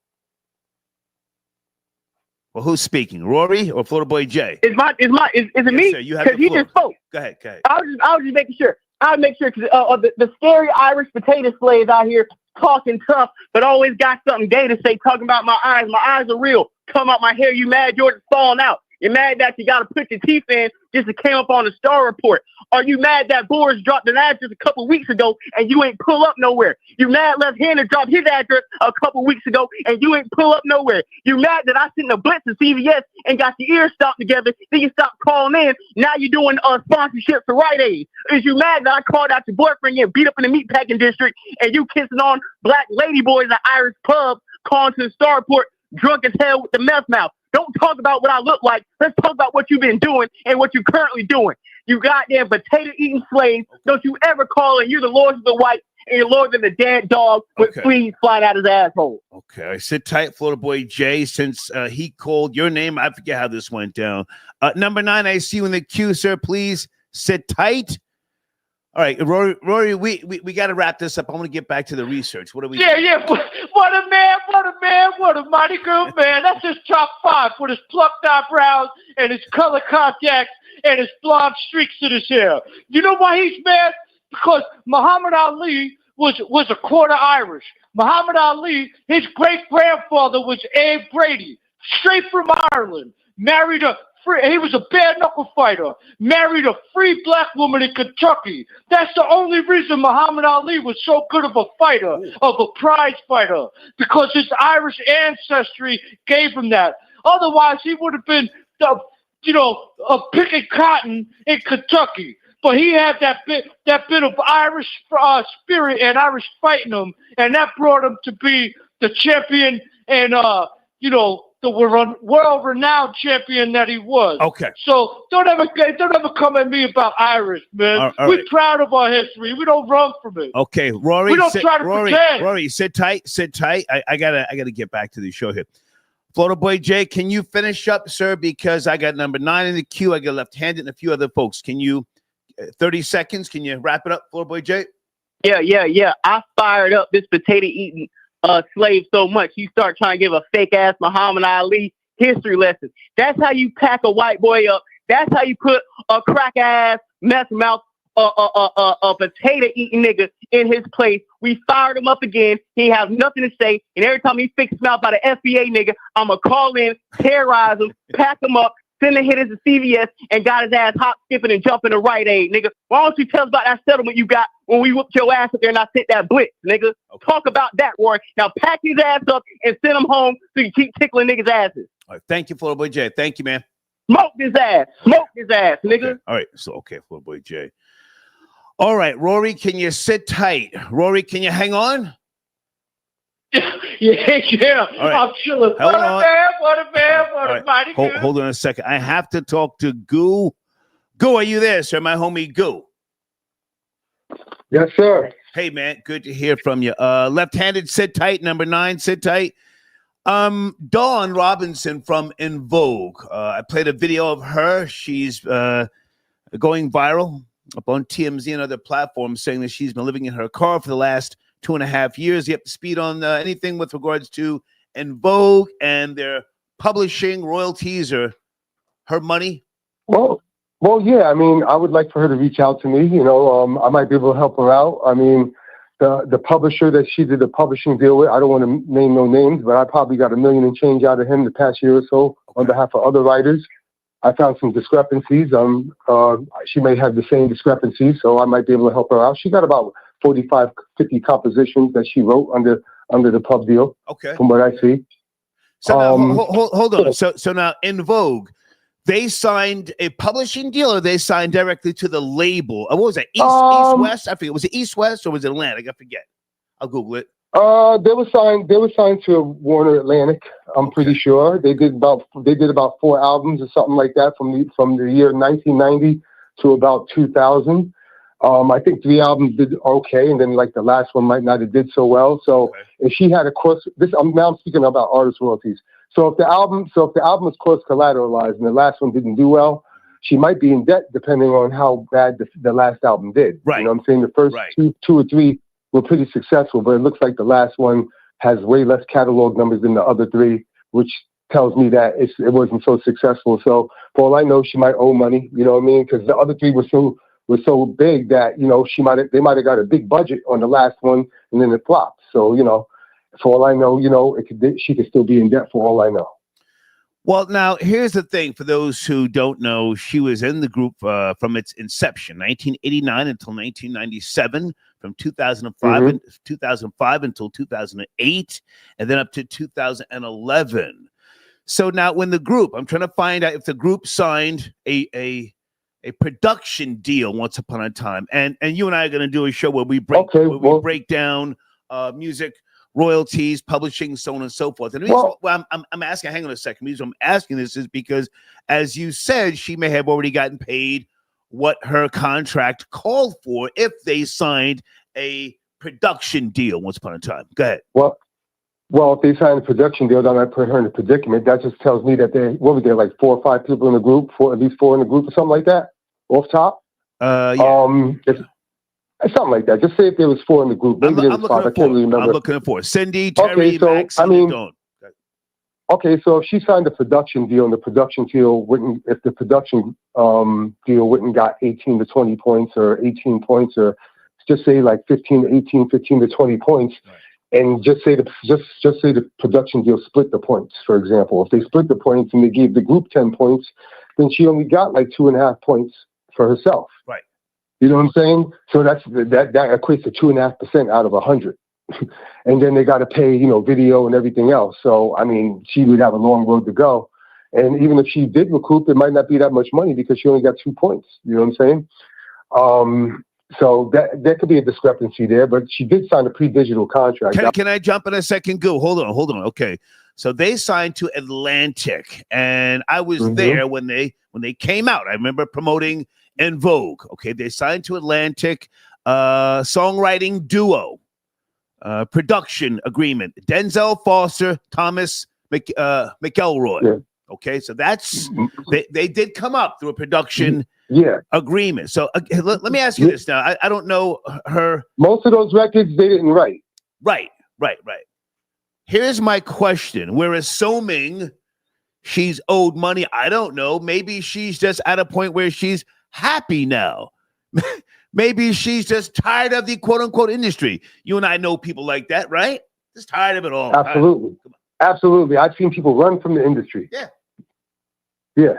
Well, who's speaking, Rory or Florida Boy J? Is it me? Because he just spoke. Go ahead. I was just making sure. I'll make sure because the scary Irish potato slaves out here talking tough, but always got something gay to say, talking about my eyes. My eyes are real. Come out my hair. You mad Jordan's falling out. You're mad that you got to put your teeth in just to came up on the Star Report. Are you mad that Boris dropped an address a couple weeks ago and you ain't pull up nowhere? You mad left-handed dropped his address a couple weeks ago and you ain't pull up nowhere? You mad that I sent a blitz to CVS and got your ears stopped together, then you stopped calling in, now you're doing sponsorship for Rite Aid? Is you mad that I called out your boyfriend and beat up in the meatpacking district and you kissing on black lady boys at Irish pub, calling to the Star Report, drunk as hell with the meth mouth? Don't talk about what I look like. Let's talk about what you've been doing and what you're currently doing. You goddamn potato-eating slave. Don't you ever call and you're the Lord of the White and you're lower than the dead dog with fleas flying out his asshole. Okay, sit tight, Florida Boy J, since he called your name. I forget how this went down. Number 9, I see you in the queue, sir. Please sit tight. All right, Rory, we got to wrap this up. I want to get back to the research. What are we doing? Yeah. What a man, what a mighty good man. That's his top 5 with his plucked eyebrows and his color contacts and his blonde streaks in his hair. You know why he's mad? because Muhammad Ali was a quarter Irish. Muhammad Ali, his great-grandfather was Abe Brady, straight from Ireland. He was a bare-knuckle fighter. Married a free black woman in Kentucky. That's the only reason Muhammad Ali was so good of a fighter, of a prize fighter, because his Irish ancestry gave him that. Otherwise, he would have been, picking cotton in Kentucky. But he had that bit of Irish spirit and Irish fight in him, and that brought him to be the champion and the world-renowned champion that he was. Okay. So don't ever come at me about Irish, man. We're proud of our history. We don't run from it. Okay, Rory. We don't try to pretend. Rory, sit tight. I gotta get back to the show here. Florida Boy Jay, can you finish up, sir? Because I got number 9 in the queue. I got left-handed and a few other folks. Can you? 30 seconds. Can you wrap it up, Florida Boy Jay? Yeah. I fired up this potato-eating slave so much, you start trying to give a fake-ass Muhammad Ali history lesson. That's how you pack a white boy up. That's how you put a crack-ass, mess-mouth, a potato-eating nigga in his place. We fired him up again. He has nothing to say, and every time he fixes him out by the FBA nigga, I'm going to call in, terrorize him, pack him up, send the hitters to CVS, and got his ass hop, skipping, and jumping to Rite Aid, nigga. Why don't you tell us about that settlement you got when we whooped your ass up there and I sent that blitz, nigga? Okay. Talk about that, Roy. Now pack his ass up and send him home so you keep tickling niggas' asses. All right. Thank you, Florida Boy Jay. Thank you, man. Smoke his ass, nigga. Okay. All right. So, okay, Florida Boy Jay. All right, Rory, can you sit tight? Rory, can you hang on? Yeah. Right. I'm chilling. What a man. Mighty good. Hold on a second. I have to talk to Goo. Goo, are you there, sir? My homie Goo. Yes, sir. Hey, man. Good to hear from you. Left-handed, sit tight. Number 9, sit tight. Dawn Robinson from In Vogue. I played a video of her. She's going viral up on TMZ and other platforms, saying that she's been living in her car for the last 2.5 years. You have to speed on anything with regards to In Vogue and their publishing royalties or her money? Well, yeah. I mean, I would like for her to reach out to me. I might be able to help her out. I mean, the publisher that she did the publishing deal with, I don't want to name no names, but I probably got $1 million and change out of him the past year or so on behalf of other writers. I found some discrepancies. She may have the same discrepancies, so I might be able to help her out. She got about 45, 50 compositions that she wrote under the pub deal. Okay. From what I see. So now, hold on. So now In Vogue, they signed a publishing deal, or they signed directly to the label? What was it? East West? I forget. Was it East West or was it Atlantic? I forget. I'll Google it. They were signed to Warner Atlantic. I'm pretty sure they did about 4 albums or something like that from the year 1990 to about 2000. I think 3 albums did okay, and then like the last one might not have did so well. So if she had a course, I'm speaking about artist royalties. So if the album was cross collateralized and the last one didn't do well, she might be in debt depending on how bad the last album did. Right. You know what I'm saying? The first two or three were pretty successful, but it looks like the last one has way less catalog numbers than the other 3, which tells me that it wasn't so successful. So for all I know, she might owe money. You know what I mean? Because the other 3 were so big that they might have got a big budget on the last one and then it flopped. So for all I know, she could still be in debt for all I know. Well, now here's the thing. For those who don't know, she was in the group from its inception, 1989 until 1997, from 2005 until 2008, and then up to 2011. So now, when the group, I'm trying to find out if the group signed a production deal once upon a time, and you and I are going to do a show where we break down music royalties, publishing, so on and so forth. And I'm asking, hang on a second. The reason I'm asking this is because, as you said, she may have already gotten paid what her contract called for if they signed a production deal once upon a time. Go ahead. Well, if they signed a production deal, then I put her in a predicament. That just tells me that like 4 or 5 people in the group, at least 4 in the group or something like that, off top. Something like that. Just say if there was 4 in the group. Maybe there was 5. I can't really remember. I'm looking for Cindy, Terry, Max, Dawn. Okay, so if she signed a production deal and the production deal wouldn't got 18 to 20 points or 18 points or just say like 15 to 18, 15 to 20 points. Right. And just say the production deal split the points, for example. If they split the points and they gave the group 10 points, then she only got like 2.5 points for herself. Right. You know what I'm saying? So that equates to 2.5% out of 100. And then they got to pay, video and everything else. So, I mean, she would have a long road to go. And even if she did recoup, it might not be that much money because she only got 2 points. You know what I'm saying? So there could be a discrepancy there, but she did sign a pre-digital contract. Can I jump in a second, Goo? Hold on. Okay. So they signed to Atlantic, and I was there when they came out. I remember promoting En Vogue. Okay, they signed to Atlantic, songwriting duo, production agreement. Denzel Foster, Thomas McElroy. Yeah. Okay, so that's they did come up through a production agreement. So let me ask you this now. I don't know her. Most of those records they didn't write. Right. Here's my question. We're assuming she's owed money. I don't know. Maybe she's just at a point where she's happy now. Maybe she's just tired of the quote unquote industry. You and I know people like that, right? Just tired of it all. Absolutely. Absolutely. I've seen people run from the industry. Yeah.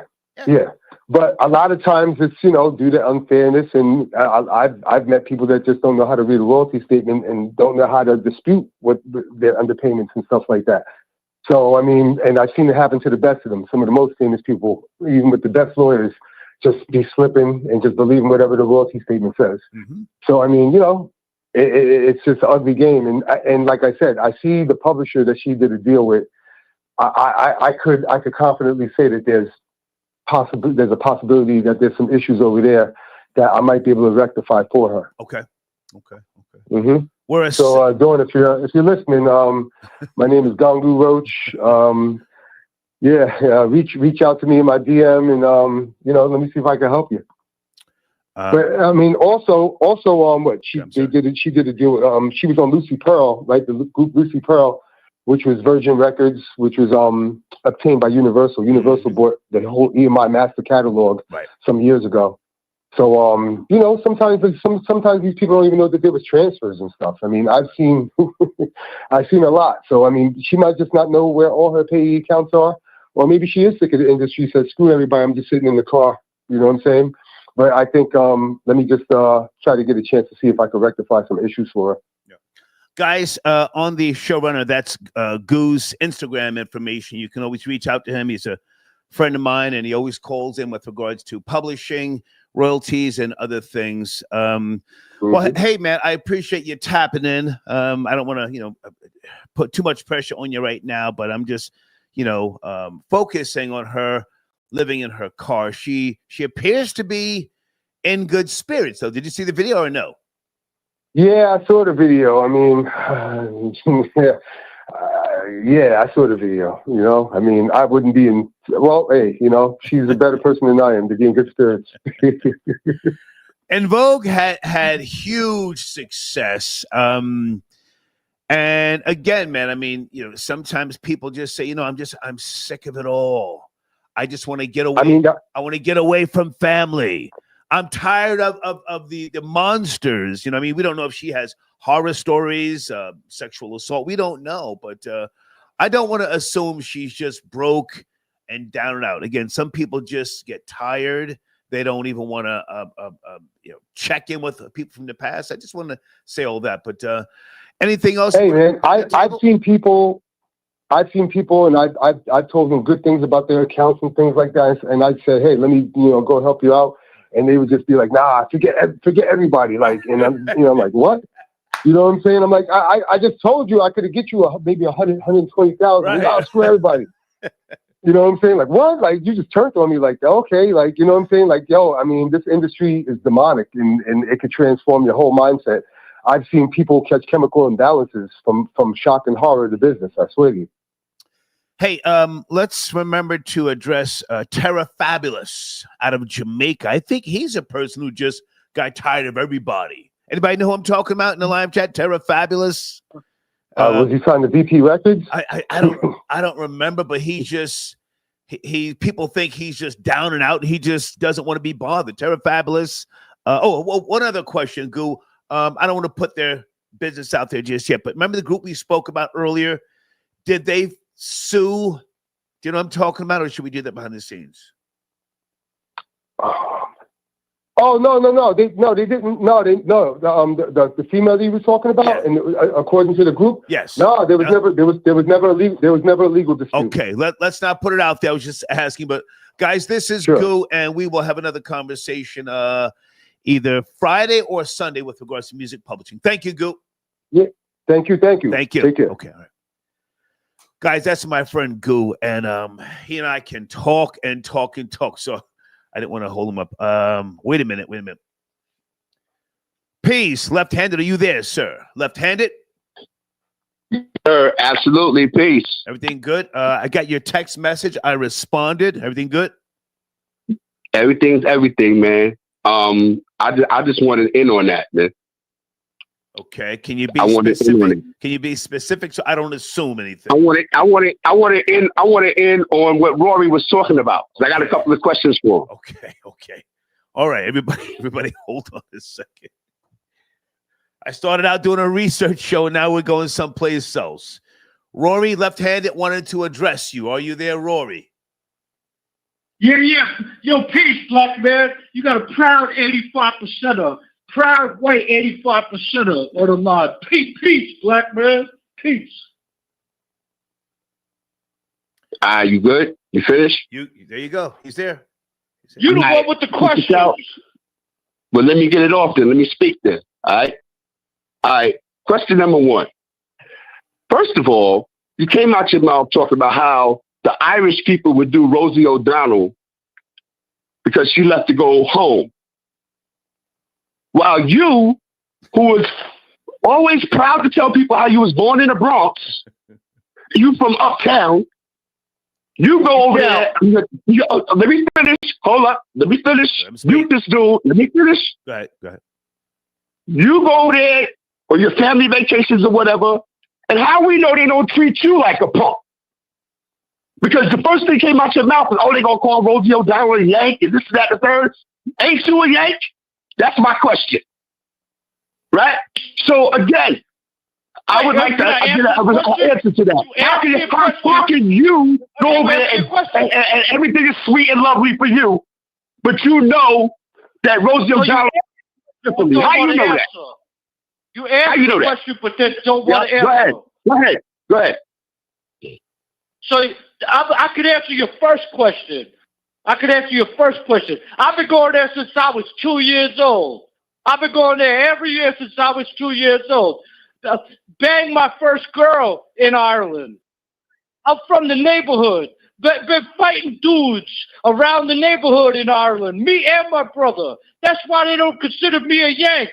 But a lot of times it's, due to unfairness. And I've met people that just don't know how to read a royalty statement and don't know how to dispute what their underpayments and stuff like that. So, I mean, and I've seen it happen to the best of them. Some of the most famous people, even with the best lawyers, just be slipping and just believing whatever the royalty statement says. So, I mean, it's just an ugly game. And like I said, I see the publisher that she did a deal with. I could confidently say that there's a possibility that there's some issues over there that I might be able to rectify for her. Okay. So, Dawn, if you're listening, my name is Gangu Roach. Reach out to me in my DM, and let me see if I can help you. But I mean, also, what she did a deal. She was on Lucy Pearl, right? The group Lucy Pearl, which was Virgin Records, which was obtained by Universal. Universal bought the whole EMI master catalog some years ago. So sometimes these people don't even know that there was transfers and stuff. I mean, I've seen a lot. So I mean, she might just not know where all her payee accounts are, or maybe she is sick of the industry. Says, screw everybody, I'm just sitting in the car. You know what I'm saying? But I think let me just try to get a chance to see if I can rectify some issues for her. Guys, on the showrunner, that's Goo's Instagram information. You can always reach out to him. He's a friend of mine, and he always calls in with regards to publishing, royalties, and other things. Well, hey, man, I appreciate you tapping in. I don't want to, put too much pressure on you right now, but I'm just, focusing on her living in her car. She appears to be in good spirits. So did you see the video or no? Yeah, I saw the video. I mean, I saw the video. I mean, I wouldn't be in. Well, hey, she's a better person than I am to be in good spirits. En Vogue had huge success. And again, man, I mean, sometimes people just say, I'm sick of it all. I just want to get away. I want to get away from family. I'm tired of the monsters. We don't know if she has horror stories, sexual assault. We don't know, but I don't want to assume she's just broke and down and out. Again, some people just get tired. They don't even want to, check in with people from the past. I just want to say all that. But anything else? Hey, man, I've seen people, and I've told them good things about their accounts and things like that. And I said, hey, let me, go help you out. And they would just be like, nah, forget everybody. Like, and I'm like, what? You know what I'm saying? I'm like, I just told you I could get you maybe 120,000. Right. Nah, screw everybody. You know what I'm saying? Like, what? Like, you just turned on me like that. Okay. Like, you know what I'm saying? Like, yo, I mean, this industry is demonic and it could transform your whole mindset. I've seen people catch chemical imbalances from shock and horror of the business. I swear to you. Hey, let's remember to address Terra Fabulous out of Jamaica. I think he's a person who just got tired of everybody. Anybody know who I'm talking about in the live chat? Terra Fabulous. Was he signed to VP Records? I don't remember, but he people think he's just down and out. He just doesn't want to be bothered. Terra Fabulous. One other question, Goo. I don't want to put their business out there just yet, but remember the group we spoke about earlier? Did they sue? Do you know what I'm talking about, or should we do that behind the scenes? Oh no! They didn't. No, the female that you were talking about, and according to the group, yes. No, there was never a legal dispute. Okay, let's not put it out there. I was just asking, but guys, this is Goo, and we will have another conversation either Friday or Sunday with regards to music publishing. Thank you, Goo. Yeah, thank you. Thank you. Take care. Okay, all right. Guys, that's my friend Goo, and he and I can talk and talk and talk. So I didn't want to hold him up. Wait a minute. Peace, left-handed. Are you there, sir? Left-handed? Sir, absolutely. Peace. Everything good? I got your text message. I responded. Everything good? Everything's everything, man. I just wanted in on that, man. Okay. Can you be specific? Can you be specific so I don't assume anything? I want to end on what Rory was talking about. I got a couple of questions for him. Okay. All right, everybody hold on a second. I started out doing a research show, and now we're going someplace else. Rory, left-handed, wanted to address you. Are you there, Rory? Yeah. Yo, peace, black man. You got a proud 85%er. Proud white 85%er of the line. Peace, black man. Peace. You good? You finished? There you go. He's there. You the one with the questions. Well, let me get it off then. Let me speak then. All right. Question number one. First of all, you came out your mouth talking about how the Irish people would do Rosie O'Donnell because she left to go home. While you, who was always proud to tell people how you was born in the Bronx, you from uptown, you go over there. Let me finish. Hold up. Let me finish. Mute this dude. Let me finish. Go ahead. You go there or your family vacations or whatever, and how we know they don't treat you like a punk? Because the first thing came out your mouth was, they gonna call Rosie O'Donnell a Yank and this, that, the third. Ain't you a Yank? That's my question. Right? So again, I would like to get an answer to that. How can you go over there and everything is sweet and lovely for you, but you know that Rosie O'Donnell differently? How you know that? You asked the question, but then don't want to answer. Go ahead. So I could answer your first question. I've been going there since I was 2 years old. I've been going there every year since I was 2 years old. Banged my first girl in Ireland. I'm from the neighborhood. Been fighting dudes around the neighborhood in Ireland. Me and my brother. That's why they don't consider me a Yank.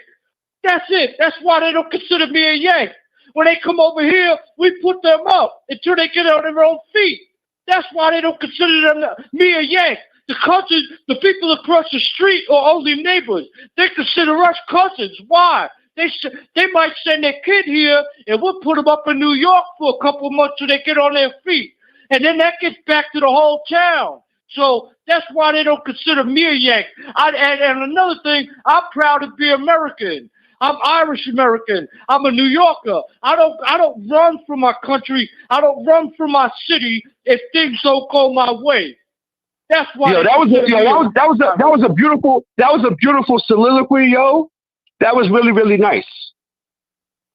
That's it. That's why they don't consider me a Yank. When they come over here, we put them up until they get on their own feet. That's why they don't consider me a Yank. The cousins, the people across the street are only neighbors. They consider us cousins. Why? They might send their kid here, and we'll put them up in New York for a couple of months till they get on their feet. And then that gets back to the whole town. So that's why they don't consider me a Yank. And another thing, I'm proud to be American. I'm Irish American. I'm a New Yorker. I don't run from my country. I don't run from my city if things don't go my way. That's why. That was a beautiful soliloquy, yo. That was really, really nice.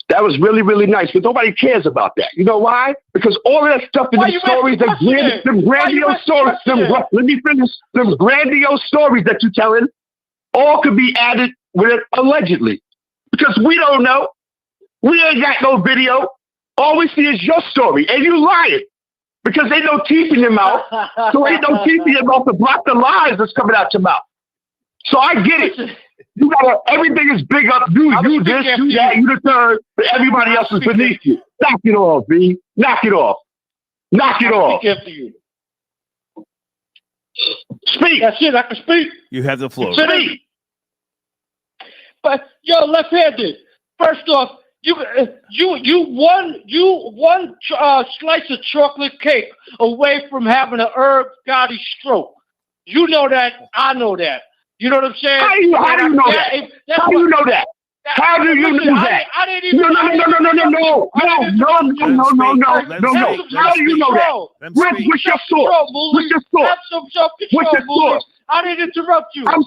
That was really, really nice. But nobody cares about that. You know why? Because all of that stuff in the stories, them grandiose stories, let me finish. Them grandiose stories that you're telling, all could be added with it allegedly. Because we don't know. We ain't got no video. All we see is your story. And you lying. Because ain't no teeth in your mouth. So ain't no teeth in your mouth to block the lies that's coming out your mouth. So I get it. You gotta, everything is big up. You this, you that, you the third, but everybody else is beneath you. Knock it off, B. Knock it off. Speak. That's it. I can speak. You have the floor. Speak. But left-handed. First off, you one slice of chocolate cake away from having an Herb Gotti stroke. You know that. I know that. You know what I'm saying? How do you know that? How do you know that? How do you know that? I didn't even. No. How do you know that? What's your source? What's your source? Have some self-control, What's your source? I didn't interrupt you. I'm 6'5",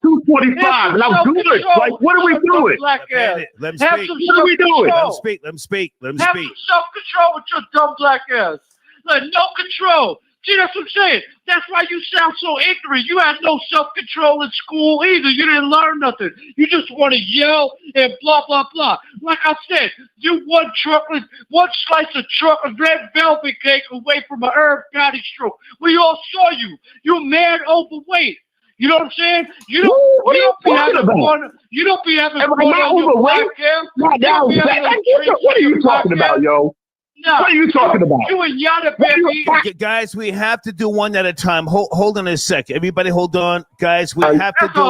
245, and I'm good. Like, what are we doing? Let him Have speak. some What are we doing? Let him speak. Have some self-control with your dumb black ass. Like, no control. See, that's what I'm saying. That's why you sound so ignorant. You had no self-control in school either. You didn't learn nothing. You just want to yell and blah, blah, blah. Like I said, you one slice of chocolate red velvet cake away from an Herb Gotti stroke. We all saw you. You're mad overweight. You know what I'm saying? You don't be having fun. You don't be having fun on your podcast. What are you talking about, yo? No. What are you talking about? You and Yada, baby. Guys, we have to do one at a time. Hold on a second. Everybody hold on. Guys, we have to do.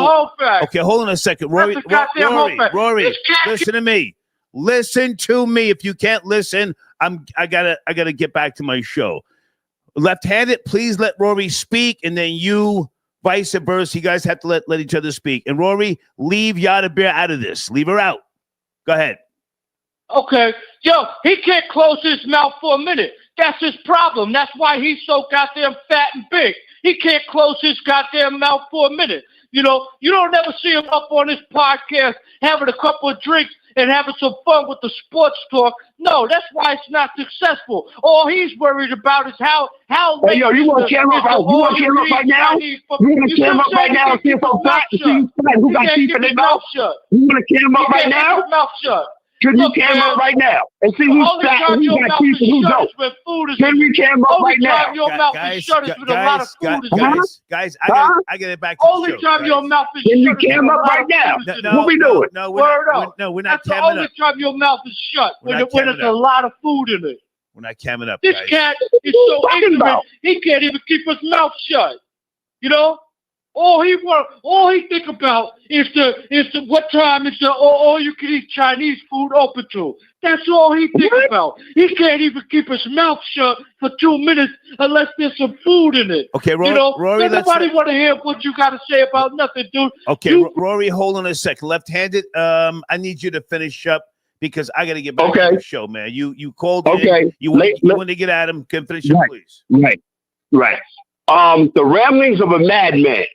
Okay, hold on a second. Rory, listen to me. Listen to me. If you can't listen, I gotta get back to my show. Left-handed, please let Rory speak, and then you vice versa. You guys have to let each other speak. And Rory, leave Yada Bear out of this. Leave her out. Go ahead. Okay. Yo, he can't close his mouth for a minute. That's his problem. That's why he's so goddamn fat and big. He can't close his goddamn mouth for a minute. You know, you don't never see him up on this podcast having a couple of drinks and having some fun with the sports talk. No, that's why it's not successful. All he's worried about is how hey, yo, you want to camera up? You want to camera up right now? You want to camera up right now and see if I'm fat? See who's fat? Who got teeth in their mouth? You want to camera up right now? Mouth shut. Can you camera up right now and see who's fat and who's got teeth and who don't? Can you camera up right now? Your mouth is shut is with a lot of food. Guys, I get it back to only the show. Time guys. your mouth is Can you shut. camera up right now? What we doing? No, we're not That's the camming only up. time your mouth is shut when there's a lot of food in it. We're not camming up, This guys. cat is so ignorant, he can't even keep his mouth shut. You know? All he think about is the what time is the all you can eat Chinese food open to. That's all he think about. He can't even keep his mouth shut for 2 minutes unless there's some food in it. Okay, Rory, nobody want to hear what you got to say about nothing, dude. Okay, Rory, hold on a second. Left-handed, I need you to finish up because I got to get back to the show, man. You called in. You want to get at him. Can finish up, please. Right. The ramblings of a madman.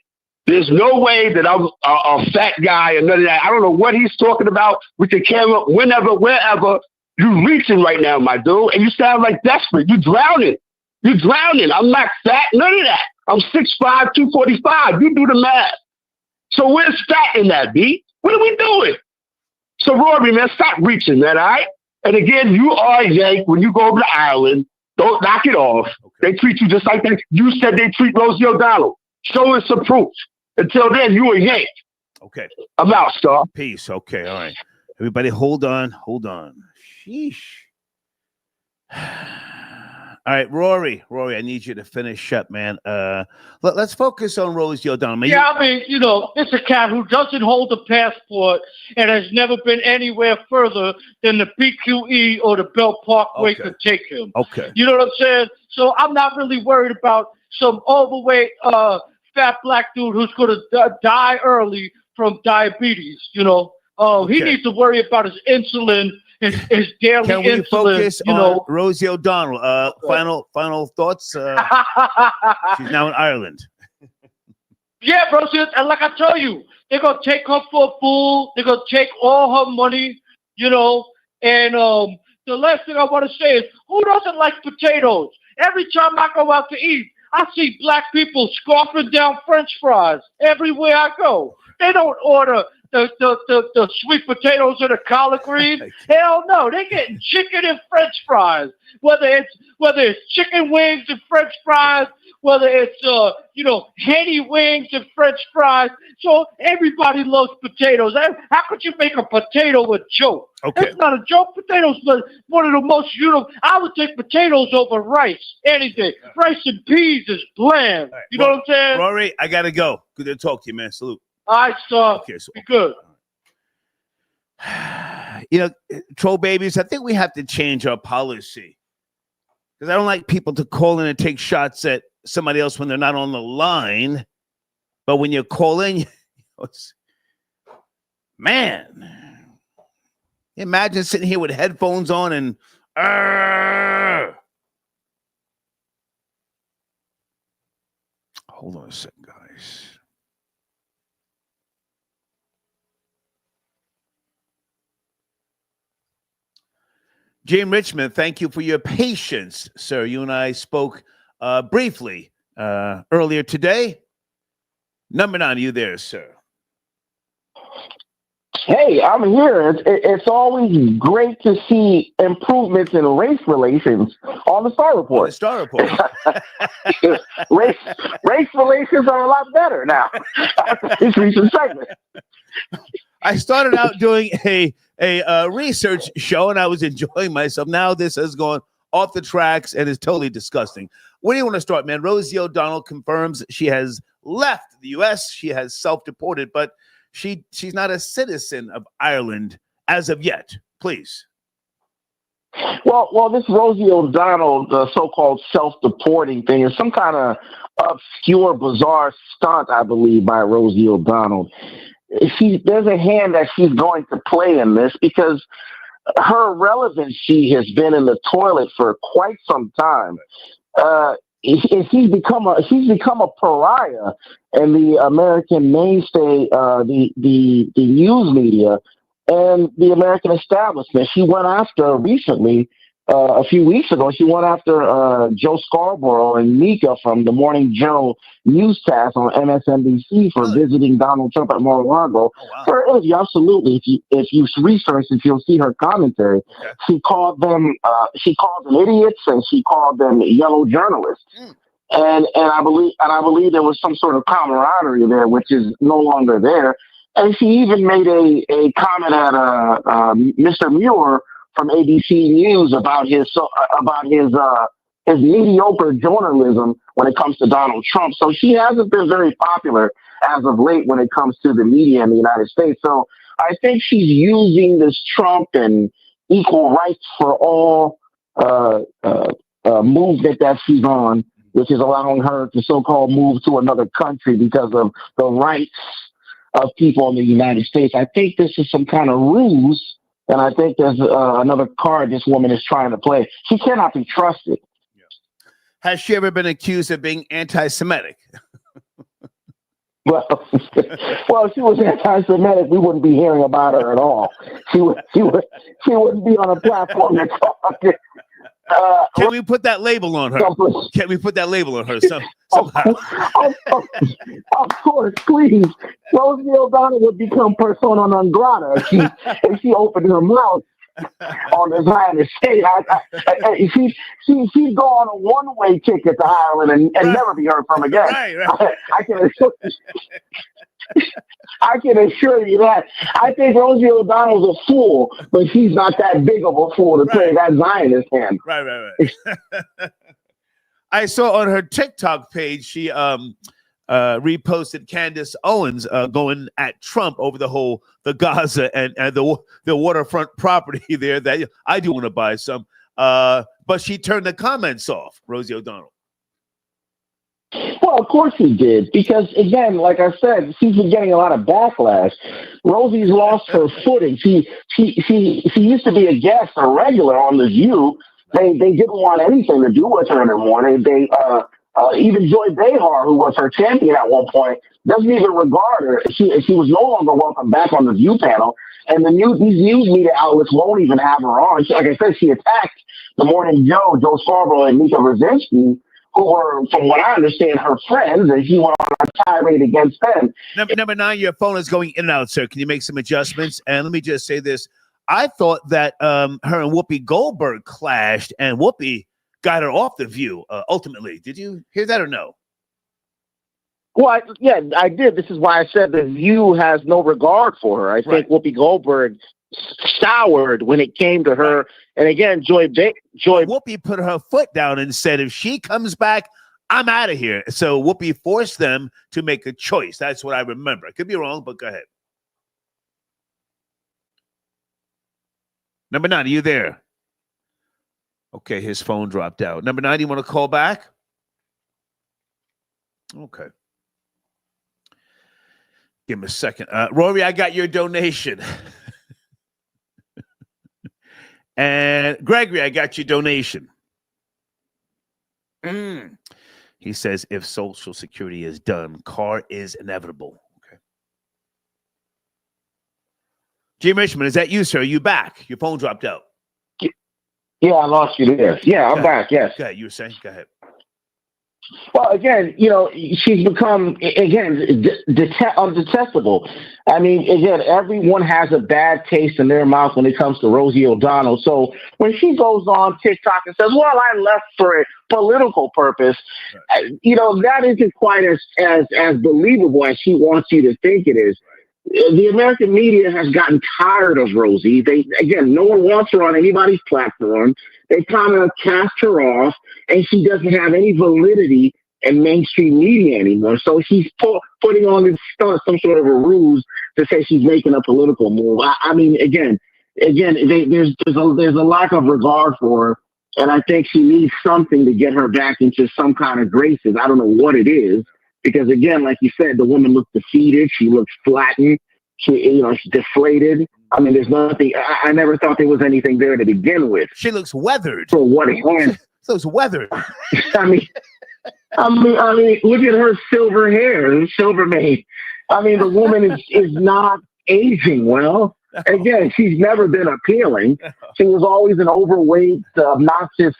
There's no way that I'm a fat guy and none of that. I don't know what he's talking about with the camera, whenever, wherever. You're reaching right now, my dude, and you sound like desperate. You're drowning. I'm not fat, none of that. I'm 6'5", 245. You do the math. So where's fat in that, B? What are we doing? So, Rory, man, stop reaching, man, all right? And again, you are a Yank when you go over to Ireland. Don't knock it off. Okay. They treat you just like that. You said they treat Rosie O'Donnell. Show us some proof. Until then, you a Yank. Okay. I'm out, Star. Peace. Okay. All right. Everybody, hold on. Sheesh. All right, Rory, I need you to finish up, man. Let's focus on Rosie O'Donnell. It's a cat who doesn't hold a passport and has never been anywhere further than the PQE or the Belt Parkway could take him. Okay. You know what I'm saying? So I'm not really worried about some overweight, fat black dude who's going to die early from diabetes. He needs to worry about his insulin. His daily Can we insulin, focus on Rosie O'Donnell? Final thoughts? She's now in Ireland. Yeah, Rosie, and like I tell you, they're gonna take her for a fool. They're gonna take all her money, And the last thing I want to say is, who doesn't like potatoes? Every time I go out to eat, I see black people scarfing down French fries everywhere I go. They don't order the sweet potatoes or the collard greens. Hell no, they're getting chicken and French fries. Whether it's chicken wings and French fries, whether it's Henny wings and French fries. So everybody loves potatoes. How could you make a potato a joke? Okay. It's not a joke. Potatoes are one of the most I would take potatoes over rice. Anything. Rice and peas is bland. Right. You know what I'm saying? Rory, I gotta go. Good to talk to you, man. Salute. All right, so be good. Troll babies, I think we have to change our policy. Because I don't like people to call in and take shots at somebody else when they're not on the line. But when you call in, Man, imagine sitting here with headphones on and hold on a second, guys. Jim Richmond, thank you for your patience, sir. You and I spoke briefly earlier today. Number 9, are you there, sir? Hey, I'm here. It's always great to see improvements in race relations on the Star Report. On the Star Report. race relations are a lot better now after this recent segment. I started out doing a research show, and I was enjoying myself. Now this has gone off the tracks and is totally disgusting. Where do you want to start, man? Rosie O'Donnell confirms she has left the U.S. She has self-deported, but she's not a citizen of Ireland as of yet. Please. Well, this Rosie O'Donnell, the so-called self-deporting thing, is some kind of obscure, bizarre stunt, I believe, by Rosie O'Donnell. There's a hand that she's going to play in this because her relevancy has been in the toilet for quite some time. She's become a pariah in the American mainstay, the news media, and the American establishment. She went after recently, a few weeks ago, she went after Joe Scarborough and Mika from the Morning Joe newscast on MSNBC for visiting Donald Trump at Mar-a-Lago. Oh, wow. For interview, absolutely. If you research it, you'll see her commentary. Okay. She called them idiots, and she called them yellow journalists. And I believe there was some sort of camaraderie there, which is no longer there. And she even made a comment at Mr. Muir from ABC News about his mediocre journalism when it comes to Donald Trump. So she hasn't been very popular as of late when it comes to the media in the United States. So I think she's using this Trump and equal rights for all movement that she's on, which is allowing her to so-called move to another country because of the rights of people in the United States. I think this is some kind of ruse. And I think there's another card this woman is trying to play. She cannot be trusted. Yeah. Has she ever been accused of being anti-Semitic? Well, she was anti-Semitic. We wouldn't be hearing about her at all. She wouldn't be on a platform to talk. Can we put that label on her? Can we put that label on her somehow? Of course, please. Rosie O'Donnell would become persona non grata if she opened her mouth on the United States. She'd go on a one-way ticket to Ireland and never be heard from again. Right. I can assure you that. I think Rosie O'Donnell's a fool, but she's not that big of a fool to play that Zionist hand. Right. I saw on her TikTok page she reposted Candace Owens going at Trump over the Gaza and the waterfront property there that I do want to buy some. But she turned the comments off, Rosie O'Donnell. Well, of course he did, because again, like I said, she's been getting a lot of backlash. Rosie's lost her footing. She used to be a guest, a regular on The View. They didn't want anything to do with her anymore. They even Joy Behar, who was her champion at one point, doesn't even regard her. She was no longer welcome back on The View panel, and these news media outlets won't even have her on. Like I said, she attacked the Morning Joe Scarborough, and Mika Brzezinski, who were, from what I understand, her friends, and she went on a tirade against them. Number 9, your phone is going in and out, sir. Can you make some adjustments? And let me just say this. I thought that her and Whoopi Goldberg clashed, and Whoopi got her off The View, ultimately. Did you hear that or no? Well, I did. This is why I said The View has no regard for her. I think Whoopi Goldberg soured when it came to her. And again, Whoopi put her foot down and said, if she comes back, I'm out of here. So Whoopi forced them to make a choice. That's what I remember. I could be wrong, but go ahead. Number 9, are you there? Okay, his phone dropped out. Number 9, you want to call back? Okay. Give me a second. Rory, I got your donation. And Gregory, I got your donation. He says, if Social Security is done, car is inevitable. Okay. Jim Richmond, is that you, sir? Are you back? Your phone dropped out. Yeah, I lost you there. Yeah, I'm back. Yes. Go ahead. You were saying? Go ahead. Well, again, she's become, undetestable. I mean, again, everyone has a bad taste in their mouth when it comes to Rosie O'Donnell. So when she goes on TikTok and says, well, I left for a political purpose, right, that isn't quite as believable as she wants you to think it is. The American media has gotten tired of Rosie. No one wants her on anybody's platform. They kind of cast her off, and she doesn't have any validity in mainstream media anymore. So she's putting on this stunt, some sort of a ruse to say she's making a political move. I mean, there's a lack of regard for her, and I think she needs something to get her back into some kind of graces. I don't know what it is. Because again, like you said, the woman looks defeated. She looks flattened. She's deflated. I mean, there's nothing. I never thought there was anything there to begin with. She looks weathered. For what it was. So it's weathered. I mean, look at her silver hair, silver mane. I mean, the woman is not aging well. Again, she's never been appealing. She was always an overweight, obnoxious,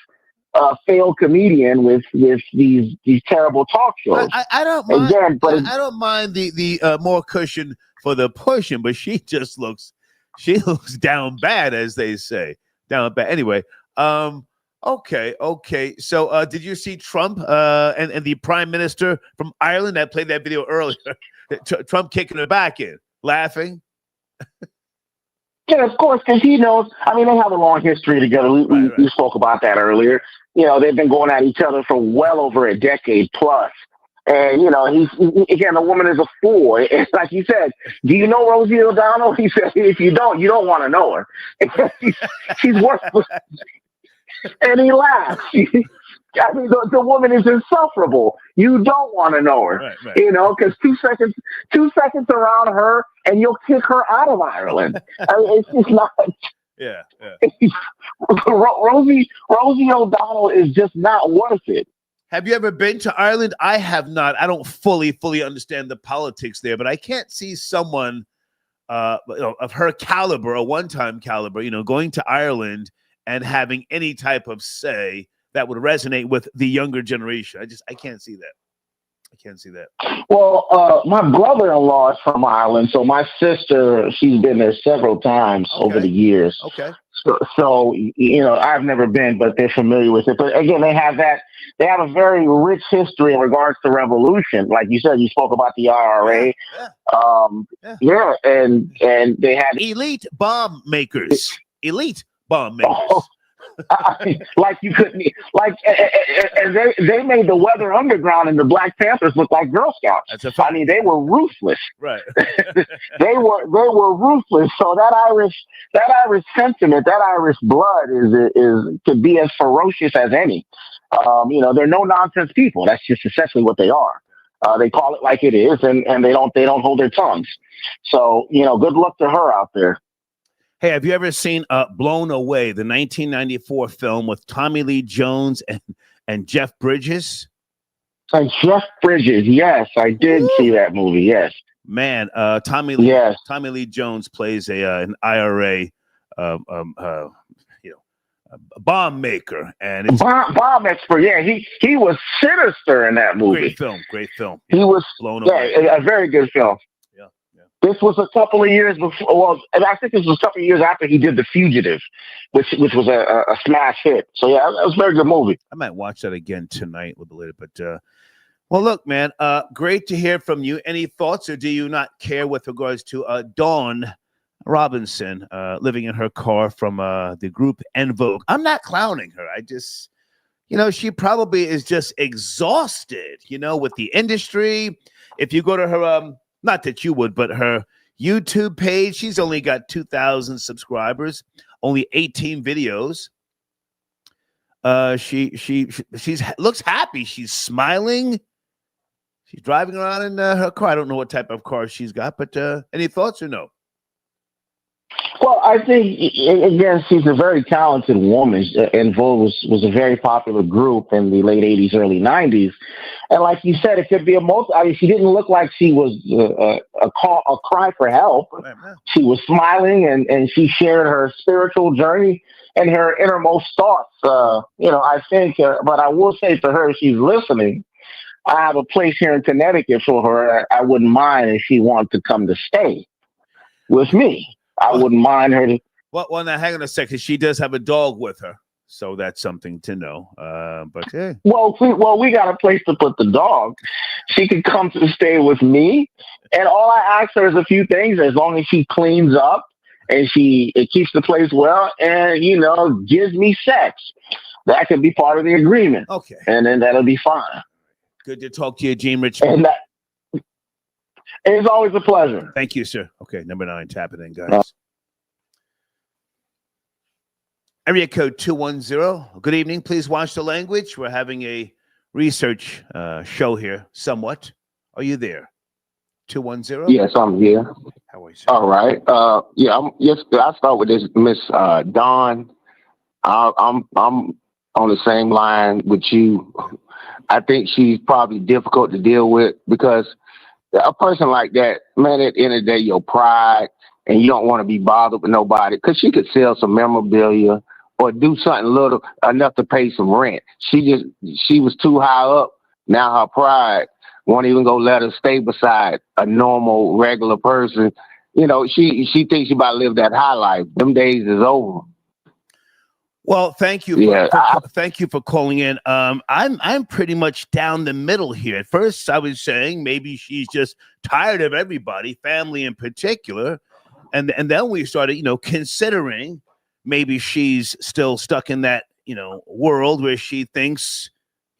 failed comedian with these terrible talk shows. I don't mind. Again, but I don't mind the more cushion for the pushing, but she looks down bad, as they say, down bad. Anyway, okay. So, did you see Trump and the Prime Minister from Ireland? I played that video earlier. Trump kicking her back in, laughing. Yeah, of course, because he knows. I mean, they have a long history together. We spoke about that earlier. They've been going at each other for well over a decade plus. And, the woman is a fool. It's like you said, do you know Rosie O'Donnell? He said, if you don't want to know her. She's worthless. And he laughs. I mean, the woman is insufferable. You don't want to know her, right. Because 2 seconds around her, and you'll kick her out of Ireland. I mean, it's just not. Yeah. Rosie O'Donnell is just not worth it. Have you ever been to Ireland? I have not. I don't fully understand the politics there, but I can't see someone of her caliber, a one-time caliber, going to Ireland and having any type of say that would resonate with the younger generation. I can't see that. Well, my brother-in-law is from Ireland, so my sister, she's been there several times over the years. Okay. So I've never been, but they're familiar with it. But again, they have a very rich history in regards to revolution. Like you said, you spoke about the IRA. Yeah. And they had elite bomb makers. Oh. Like you couldn't, and they made the Weather Underground and the Black Panthers look like Girl Scouts. I mean, they were ruthless. Right. they were ruthless. So that Irish sentiment, that Irish blood is could be as ferocious as any. They're no nonsense people. That's just essentially what they are. They call it like it is, and they don't hold their tongues. So good luck to her out there. Hey, have you ever seen Blown Away, the 1994 film with Tommy Lee Jones and Jeff Bridges? And Jeff Bridges, yes, I did see that movie. Yes, man, Tommy Lee Jones plays an IRA, bomb maker, and it's bomb expert. Yeah, he was sinister in that movie. Great film. He was Blown Away. A very good film. This was a couple of years before. Well, I think this was a couple of years after he did The Fugitive, which was a smash hit. So yeah, it was a very good movie. I might watch that again tonight a little bit. But well, look, man, great to hear from you. Any thoughts, or do you not care with regards to Dawn Robinson living in her car from the group En Vogue? I'm not clowning her. I just, she probably is just exhausted, with the industry. If you go to her not that you would, but her YouTube page, she's only got 2,000 subscribers, only 18 videos. She looks happy. She's smiling. She's driving around in her car. I don't know what type of car she's got, but any thoughts or no? Well, I think, again, she's a very talented woman. En Vogue was a very popular group in the late 80s, early 90s. And like you said, it could be I mean, she didn't look like she was a cry for help. Right. She was smiling, and she shared her spiritual journey and her innermost thoughts. I think, but I will say to her, if she's listening, I have a place here in Connecticut for her. I wouldn't mind if she wanted to come to stay with me. I wouldn't mind her. Well, now hang on a second. She does have a dog with her, so that's something to know. But hey. Well, we got a place to put the dog. She could come to stay with me, and all I ask her is a few things. As long as she cleans up and it keeps the place well, and gives me sex, that could be part of the agreement. Okay, and then that'll be fine. Good to talk to you, Gene Richmond. And it's always a pleasure. Thank you, sir. Okay, number 9, tap it in, guys. Area code 210. Good evening. Please watch the language. We're having a research show here, somewhat. Are you there? 210? Yes, I'm here. How are you, sir? All right. I'll start with this, Miss Dawn. I'm on the same line with you. I think she's probably difficult to deal with because a person like that, man, at the end of the day, your pride, and you don't want to be bothered with nobody, because she could sell some memorabilia or do something little enough to pay some rent. She was too high up. Now her pride won't even go let her stay beside a normal, regular person. She thinks she about to live that high life. Them days is over. Well, thank you. Thank you for calling in. I'm pretty much down the middle here. At first, I was saying maybe she's just tired of everybody, family in particular, and then we started, considering maybe she's still stuck in that, world where she thinks,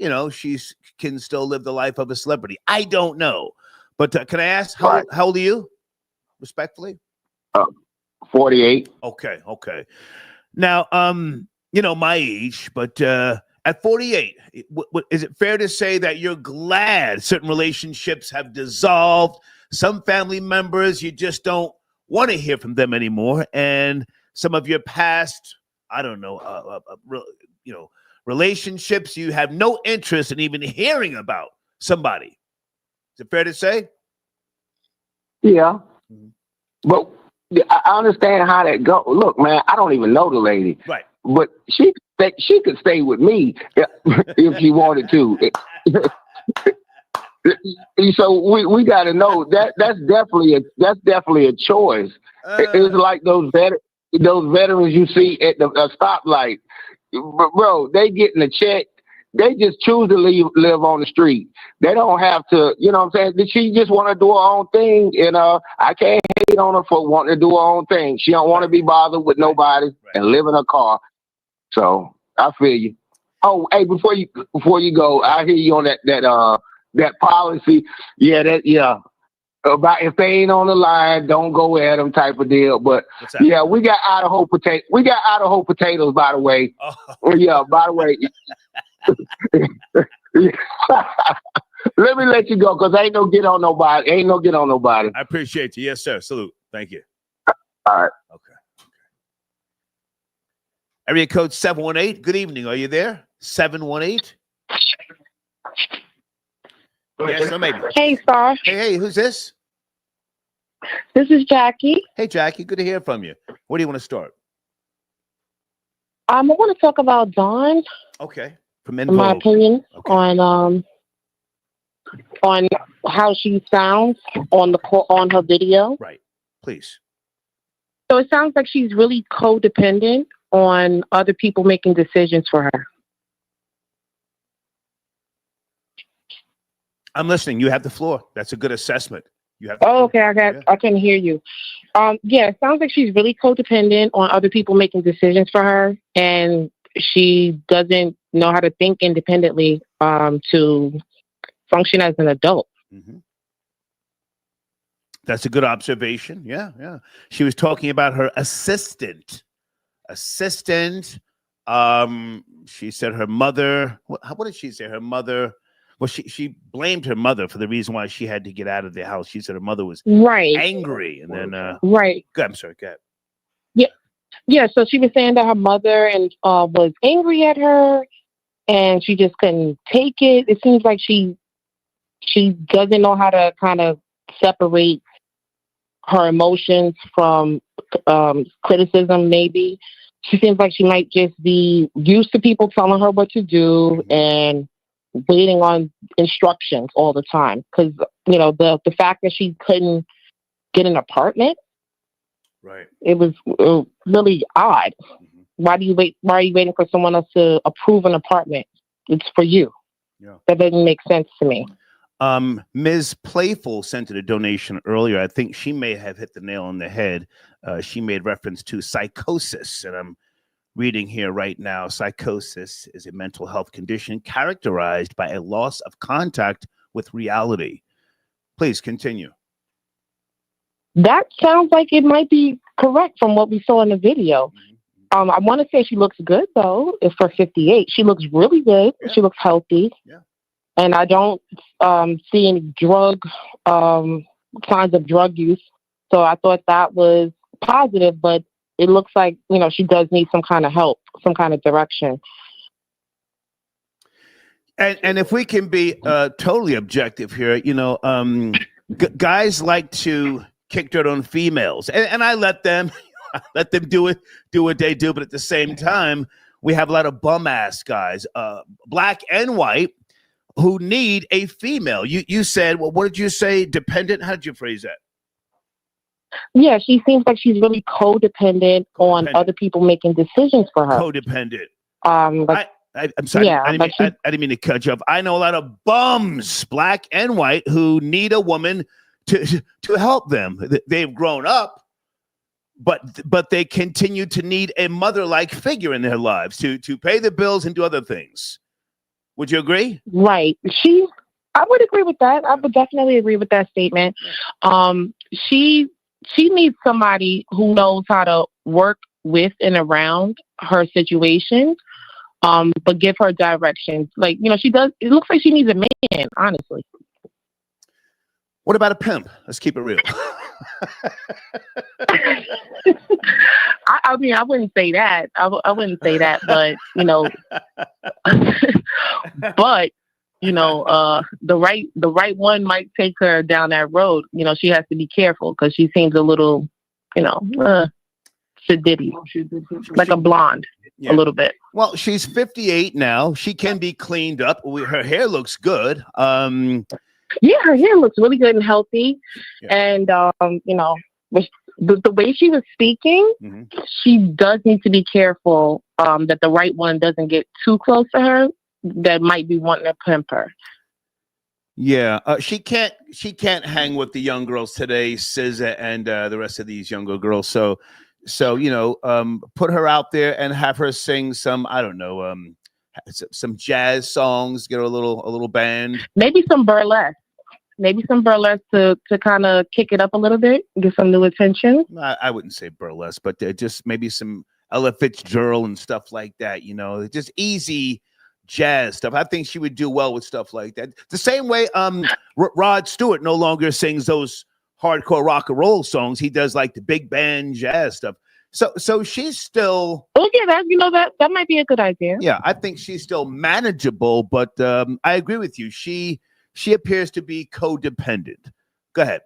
she can still live the life of a celebrity. I don't know, but can I ask how old are you, respectfully? 48. Okay. Now, my age, but at 48, is it fair to say that you're glad certain relationships have dissolved? Some family members, you just don't want to hear from them anymore. And some of your past, I don't know, relationships, you have no interest in even hearing about somebody. Is it fair to say? Yeah. But I understand how that goes. Look, man, I don't even know the lady. Right. But she could stay with me if she wanted to. So we got to know that's definitely a choice. It's like those veterans you see at the stoplight, bro. They getting a check. They just choose to live on the street. They don't have to, you know what I'm saying? She just want to do her own thing, and I can't hate on her for wanting to do her own thing. She don't want to be bothered with nobody and live in her car. So I feel you. Oh, hey, before you go, I hear you on that policy. Yeah, about if they ain't on the line, don't go at them type of deal. But yeah, we got Idaho potato. We got Idaho potatoes, by the way. Oh. Yeah, by the way. Let me let you go because ain't no get on nobody. I appreciate you. Yes, sir. Salute. Thank you. All right. Okay. Area code 718. Good evening. Are you there? 718. Yes, or maybe. Hey, Star. Hey, who's this? This is Jackie. Hey, Jackie. Good to hear from you. Where do you want to start? I want to talk about Dawn. Okay. In my opinion on how she sounds on her video. Right. Please. So it sounds like she's really codependent on other people making decisions for her. I'm listening. You have the floor. That's a good assessment. You have. Okay. I can hear you. It sounds like she's really codependent on other people making decisions for her, and she doesn't know how to think independently to function as an adult. Mm-hmm. That's a good observation. Yeah. She was talking about her assistant. She said her mother. What did she say? Her mother well, she blamed her mother for the reason why she had to get out of the house. She said her mother was angry, and then I'm sorry, go ahead. Yeah. So she was saying that her mother was angry at her, and she just couldn't take it. It seems like she doesn't know how to kind of separate her emotions from criticism. Maybe she seems like she might just be used to people telling her what to do and waiting on instructions all the time. Because the fact that she couldn't get an apartment, right? It was really odd. Why do you wait? Why are you waiting for someone else to approve an apartment? It's for you. Yeah, that doesn't make sense to me. Ms. Playful sent in a donation earlier. I think she may have hit the nail on the head. She made reference to psychosis, and I'm reading here right now. Psychosis is a mental health condition characterized by a loss of contact with reality. Please continue. That sounds like it might be correct from what we saw in the video. I want to say she looks good, though. If for 58, she looks really good. Yeah. She looks healthy. Yeah. And I don't see any signs of drug use. So I thought that was positive, but it looks like, she does need some kind of help, some kind of direction. And if we can be totally objective here, guys like to kick dirt on females, and I let them do what they do. But at the same time, we have a lot of bum ass guys, black and white, who need a female. You said, well, what did you say? Dependent? How did you phrase that? Yeah, she seems like she's really codependent on other people making decisions for her. Codependent. I'm sorry. Yeah, I didn't mean to cut you off. I know a lot of bums, black and white, who need a woman to help them. They've grown up, but they continue to need a mother-like figure in their lives to pay the bills and do other things. Would you agree? Right. I would agree with that. I would definitely agree with that statement. She needs somebody who knows how to work with and around her situation, but give her directions. Like, she does. It looks like she needs a man, honestly. What about a pimp? Let's keep it real. I mean, I wouldn't say that. I wouldn't say that, but but the right one might take her down that road. She has to be careful because she seems a little, sedity, like a blonde, a little bit. Well, she's 58 now. She can be cleaned up. Her hair looks good. Yeah, her hair looks really good and healthy. Yeah. And, the way she was speaking, she does need to be careful that the right one doesn't get too close to her that might be wanting to pimp her. Yeah, she can't hang with the young girls today, SZA and the rest of these younger girls. So put her out there and have her sing some, I don't know, some jazz songs, get her a little band. Maybe some burlesque. To kind of kick it up a little bit, get some new attention. I wouldn't say burlesque, but just maybe some Ella Fitzgerald and stuff like that. Just easy jazz stuff. I think she would do well with stuff like that. The same way Rod Stewart no longer sings those hardcore rock and roll songs. He does like the big band jazz stuff. So she's still. Oh yeah, that might be a good idea. Yeah, I think she's still manageable, but I agree with you. She appears to be codependent. Go ahead.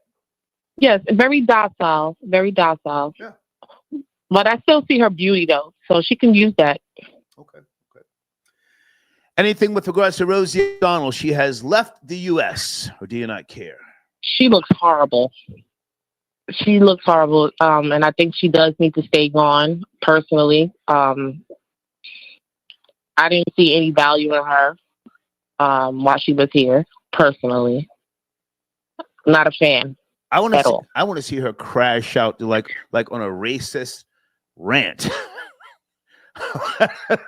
Yes, very docile. Very docile. Yeah. But I still see her beauty though, so she can use that. Okay. Anything with regards to Rosie O'Donnell? She has left the U.S. or do you not care? She looks horrible. And I think she does need to stay gone. Personally, I didn't see any value in her while she was here. Personally, not a fan. I want to see her crash out to like on a racist rant.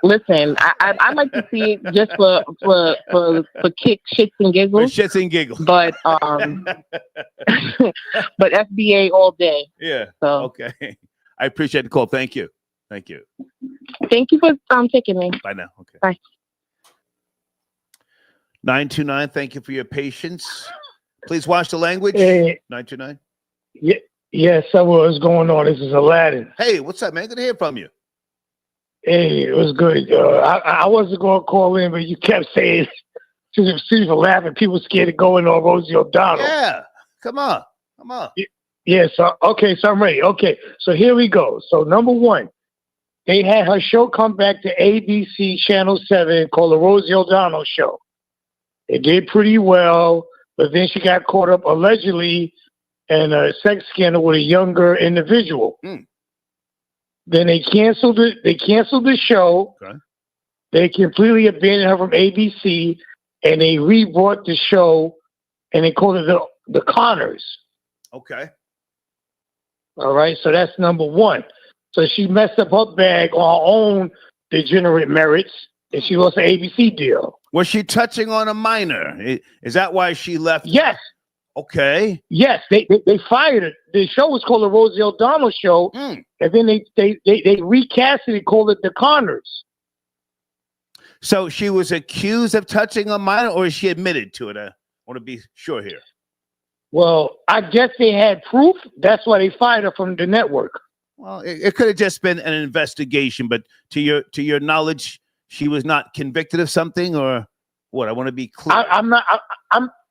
Listen, I like to see it just for kick, shits and giggles. For shits and giggles. But but FBA all day. Yeah. So okay. I appreciate the call. Thank you. Thank you. Thank you for taking me. Bye now. Okay. Bye. 929, thank you for your patience. Please watch the language. Hey. 929. Yeah, yes, what's going on? This is Aladdin. Hey, what's up, man? Good to hear from you. Hey, it was good. I wasn't going to call in, but you kept saying, since for laughing, people scared of going on Rosie O'Donnell. Yeah, come on. Yeah, so I'm ready. Okay, so here we go. So number one, they had her show come back to ABC Channel 7 called The Rosie O'Donnell Show. It did pretty well, but then she got caught up allegedly in a sex scandal with a younger individual. Then they canceled it. They canceled the show. Okay. They completely abandoned her from ABC, and they rebrought the show, and they called it the Connors. Okay. All right, so that's number one. So she messed up her bag on her own degenerate merits, and she lost an ABC deal. Was she touching on a minor? Is that why she left? Yes. Okay. Yes, they fired her. The show was called the Rosie O'Donnell Show, and then they recast it and called it the Connors. So she was accused of touching a minor, or she admitted to it? I want to be sure here. Well, I guess they had proof. That's why they fired her from the network. Well, it could have just been an investigation, but to your knowledge, she was not convicted of something, or what? I want to be clear.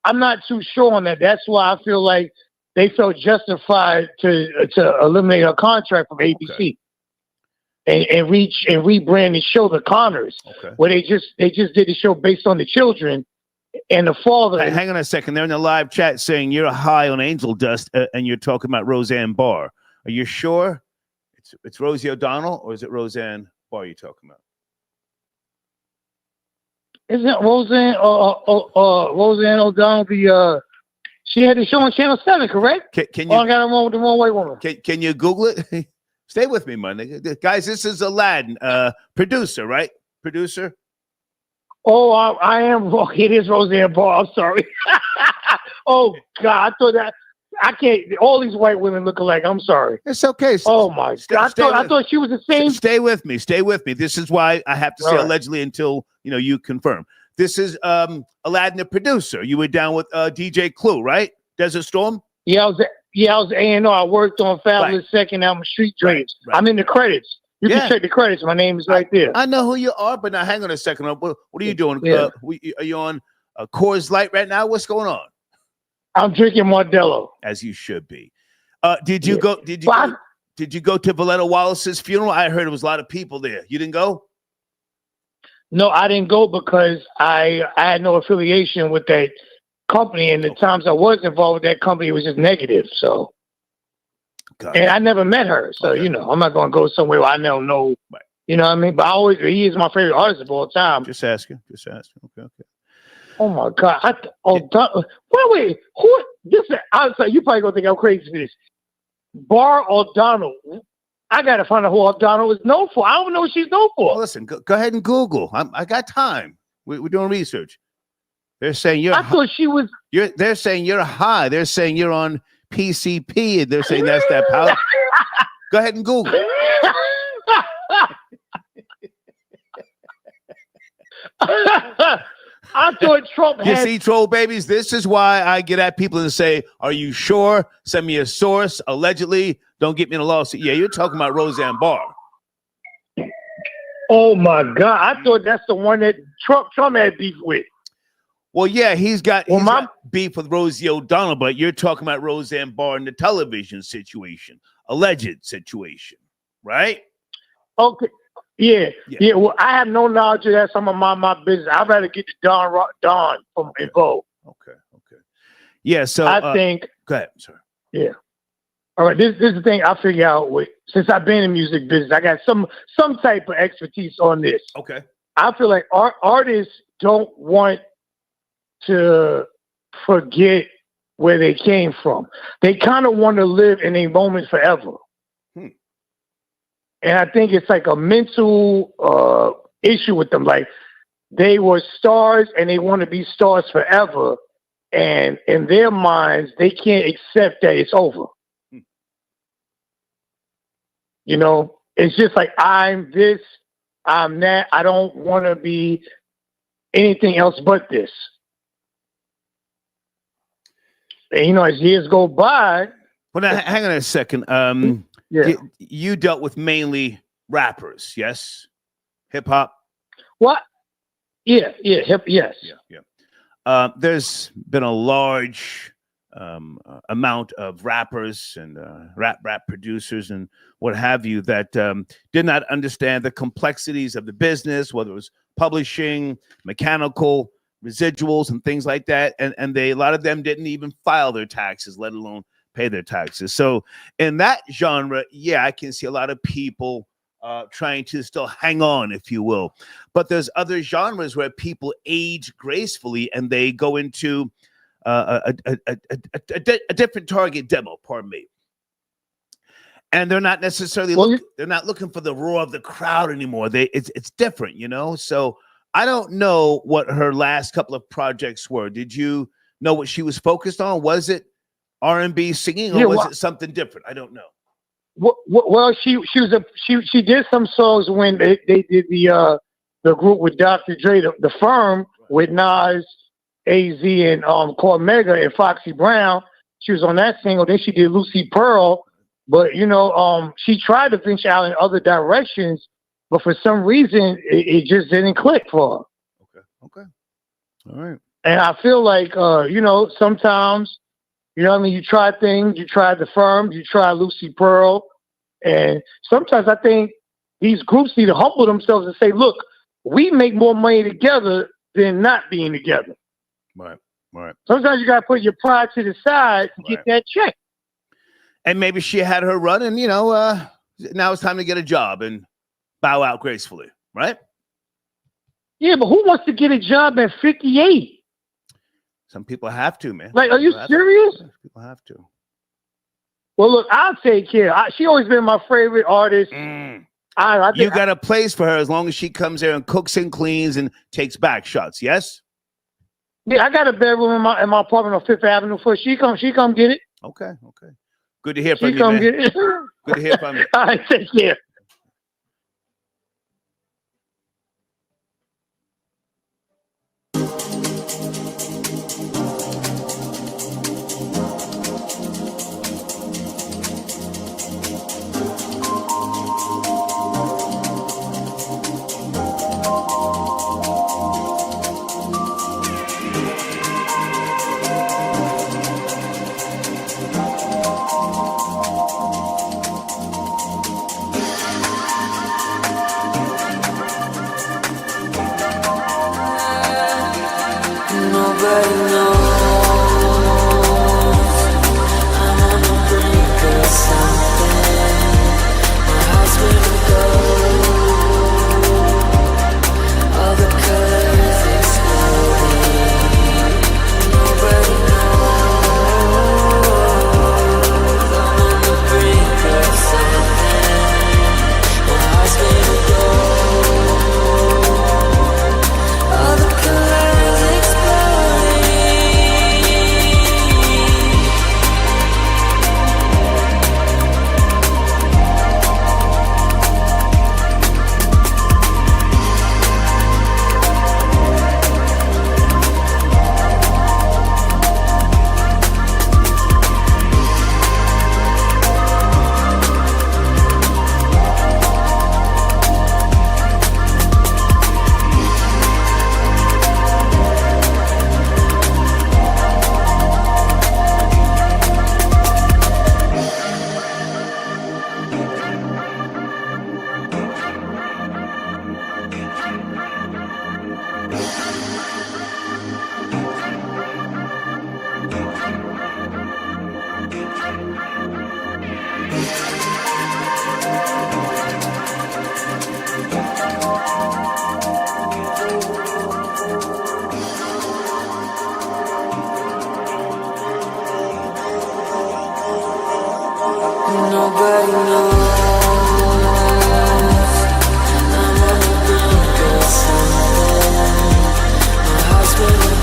I'm not too sure on that. That's why I feel like they felt justified to eliminate her contract from ABC, and rebrand the show the Connors, where they just did the show based on the children and the father. Hey, hang on a second. They're in the live chat saying you're high on angel dust, and you're talking about Roseanne Barr. Are you sure it's Rosie O'Donnell, or is it Roseanne Barr you're talking about? Isn't Roseanne Roseanne O'Donnell she had the show on Channel 7, correct? Can you? I got it wrong with the wrong white woman. Can you Google it? Stay with me, man. Guys, this is Aladdin, producer, right? Producer. Oh, I am. It is Roseanne Barr. I'm sorry. Oh God, I thought that. I can't. All these white women look alike. I'm sorry. It's okay. Oh my God! I thought she was the same. Stay with me. Stay with me. This is why I have to say allegedly until you confirm. This is Aladdin, the producer. You were down with DJ Clue, right? Desert Storm. Yeah, I was A&R. I worked on Fabulous Second Album, Street Dreams. Right. I'm in the credits. You can check the credits. My name is right there. I know who you are, but now hang on a second. What are you doing? Yeah. Are you on Coors Light right now? What's going on? I'm drinking Modelo, as you should be. Did you go? Did you go to Valletta Wallace's funeral? I heard there was a lot of people there. You didn't go? No, I didn't go because I had no affiliation with that company, and the times I was involved with that company was just negative. So, and I never met her, so I'm not going to go somewhere where I don't know. Right. You know what I mean? But he is my favorite artist of all time. Just asking. Okay. Oh my God! Wait, who? I'm sorry, you probably gonna think I'm crazy for this. Barr O'Donnell. I gotta find out who O'Donnell is known for. I don't know what she's known for. Well, listen, go ahead and Google. I got time. We're doing research. They're saying you're. I thought she was. They're saying you're high. They're saying you're on PCP, and they're saying that's that power. Go ahead and Google. I thought Trump had... You see, troll babies, this is why I get at people and say, are you sure? Send me a source. Allegedly, don't get me in a lawsuit. Yeah, you're talking about Roseanne Barr. Oh, my God. I thought that's the one that Trump had beef with. Well, yeah, he's got beef with Rosie O'Donnell, but you're talking about Roseanne Barr in the television situation, alleged situation, right? Okay. Yeah. Well, I have no knowledge of that. So I'm gonna mind my business. I'd rather get the Don from involved. Okay. Yeah. So I think. Go ahead, sir. Yeah. All right. This is the thing I figure out since I've been in music business. I got some type of expertise on this. Okay. I feel like artists don't want to forget where they came from. They kind of want to live in a moment forever. And I think it's like a mental issue with them. Like they were stars and they want to be stars forever. And in their minds, they can't accept that it's over. It's just like, I'm this, I'm that. I don't want to be anything else but this. And, as years go by. Well, now, hang on a second. You dealt with mainly rappers, yes? Hip hop? What? Yeah, yes. Yeah. There's been a large amount of rappers and rap producers and what have you that did not understand the complexities of the business, whether it was publishing, mechanical, residuals, and things like that. And a lot of them didn't even file their taxes, let alone pay their taxes. So in that genre, I can see a lot of people trying to still hang on, if you will. But there's other genres where people age gracefully and they go into a different target demo, pardon me. And they're not necessarily they're not looking for the roar of the crowd anymore. It's different, So I don't know what her last couple of projects were. Did you know what she was focused on? Was it R&B singing, or was it something different? I don't know. Well, she did some songs when they did the group with Dr. Dre, the Firm, with Nas, AZ, and Cormega and Foxy Brown. She was on that single. Then she did Lucy Pearl, but she tried to venture out in other directions, but for some reason it just didn't click for her. Okay, all right. And I feel like sometimes. You try things, you try the Firm, you try Lucy Pearl. And sometimes I think these groups need to humble themselves and say, look, we make more money together than not being together. Right. Sometimes you got to put your pride to the side to get that check. And maybe she had her run and, now it's time to get a job and bow out gracefully, right? Yeah, but who wants to get a job at 58? Some people have to, man. Like, are you serious? People have to. Well, look, I'll take care. She always been my favorite artist. You got a place for her as long as she comes there and cooks and cleans and takes back shots, yes? Yeah, I got a bedroom in my apartment on Fifth Avenue. She come get it. Okay. Good to hear from you, She come man. get it. Good to hear from you. All right, take care. Nobody knows. I'm on the brink of something. My heart's been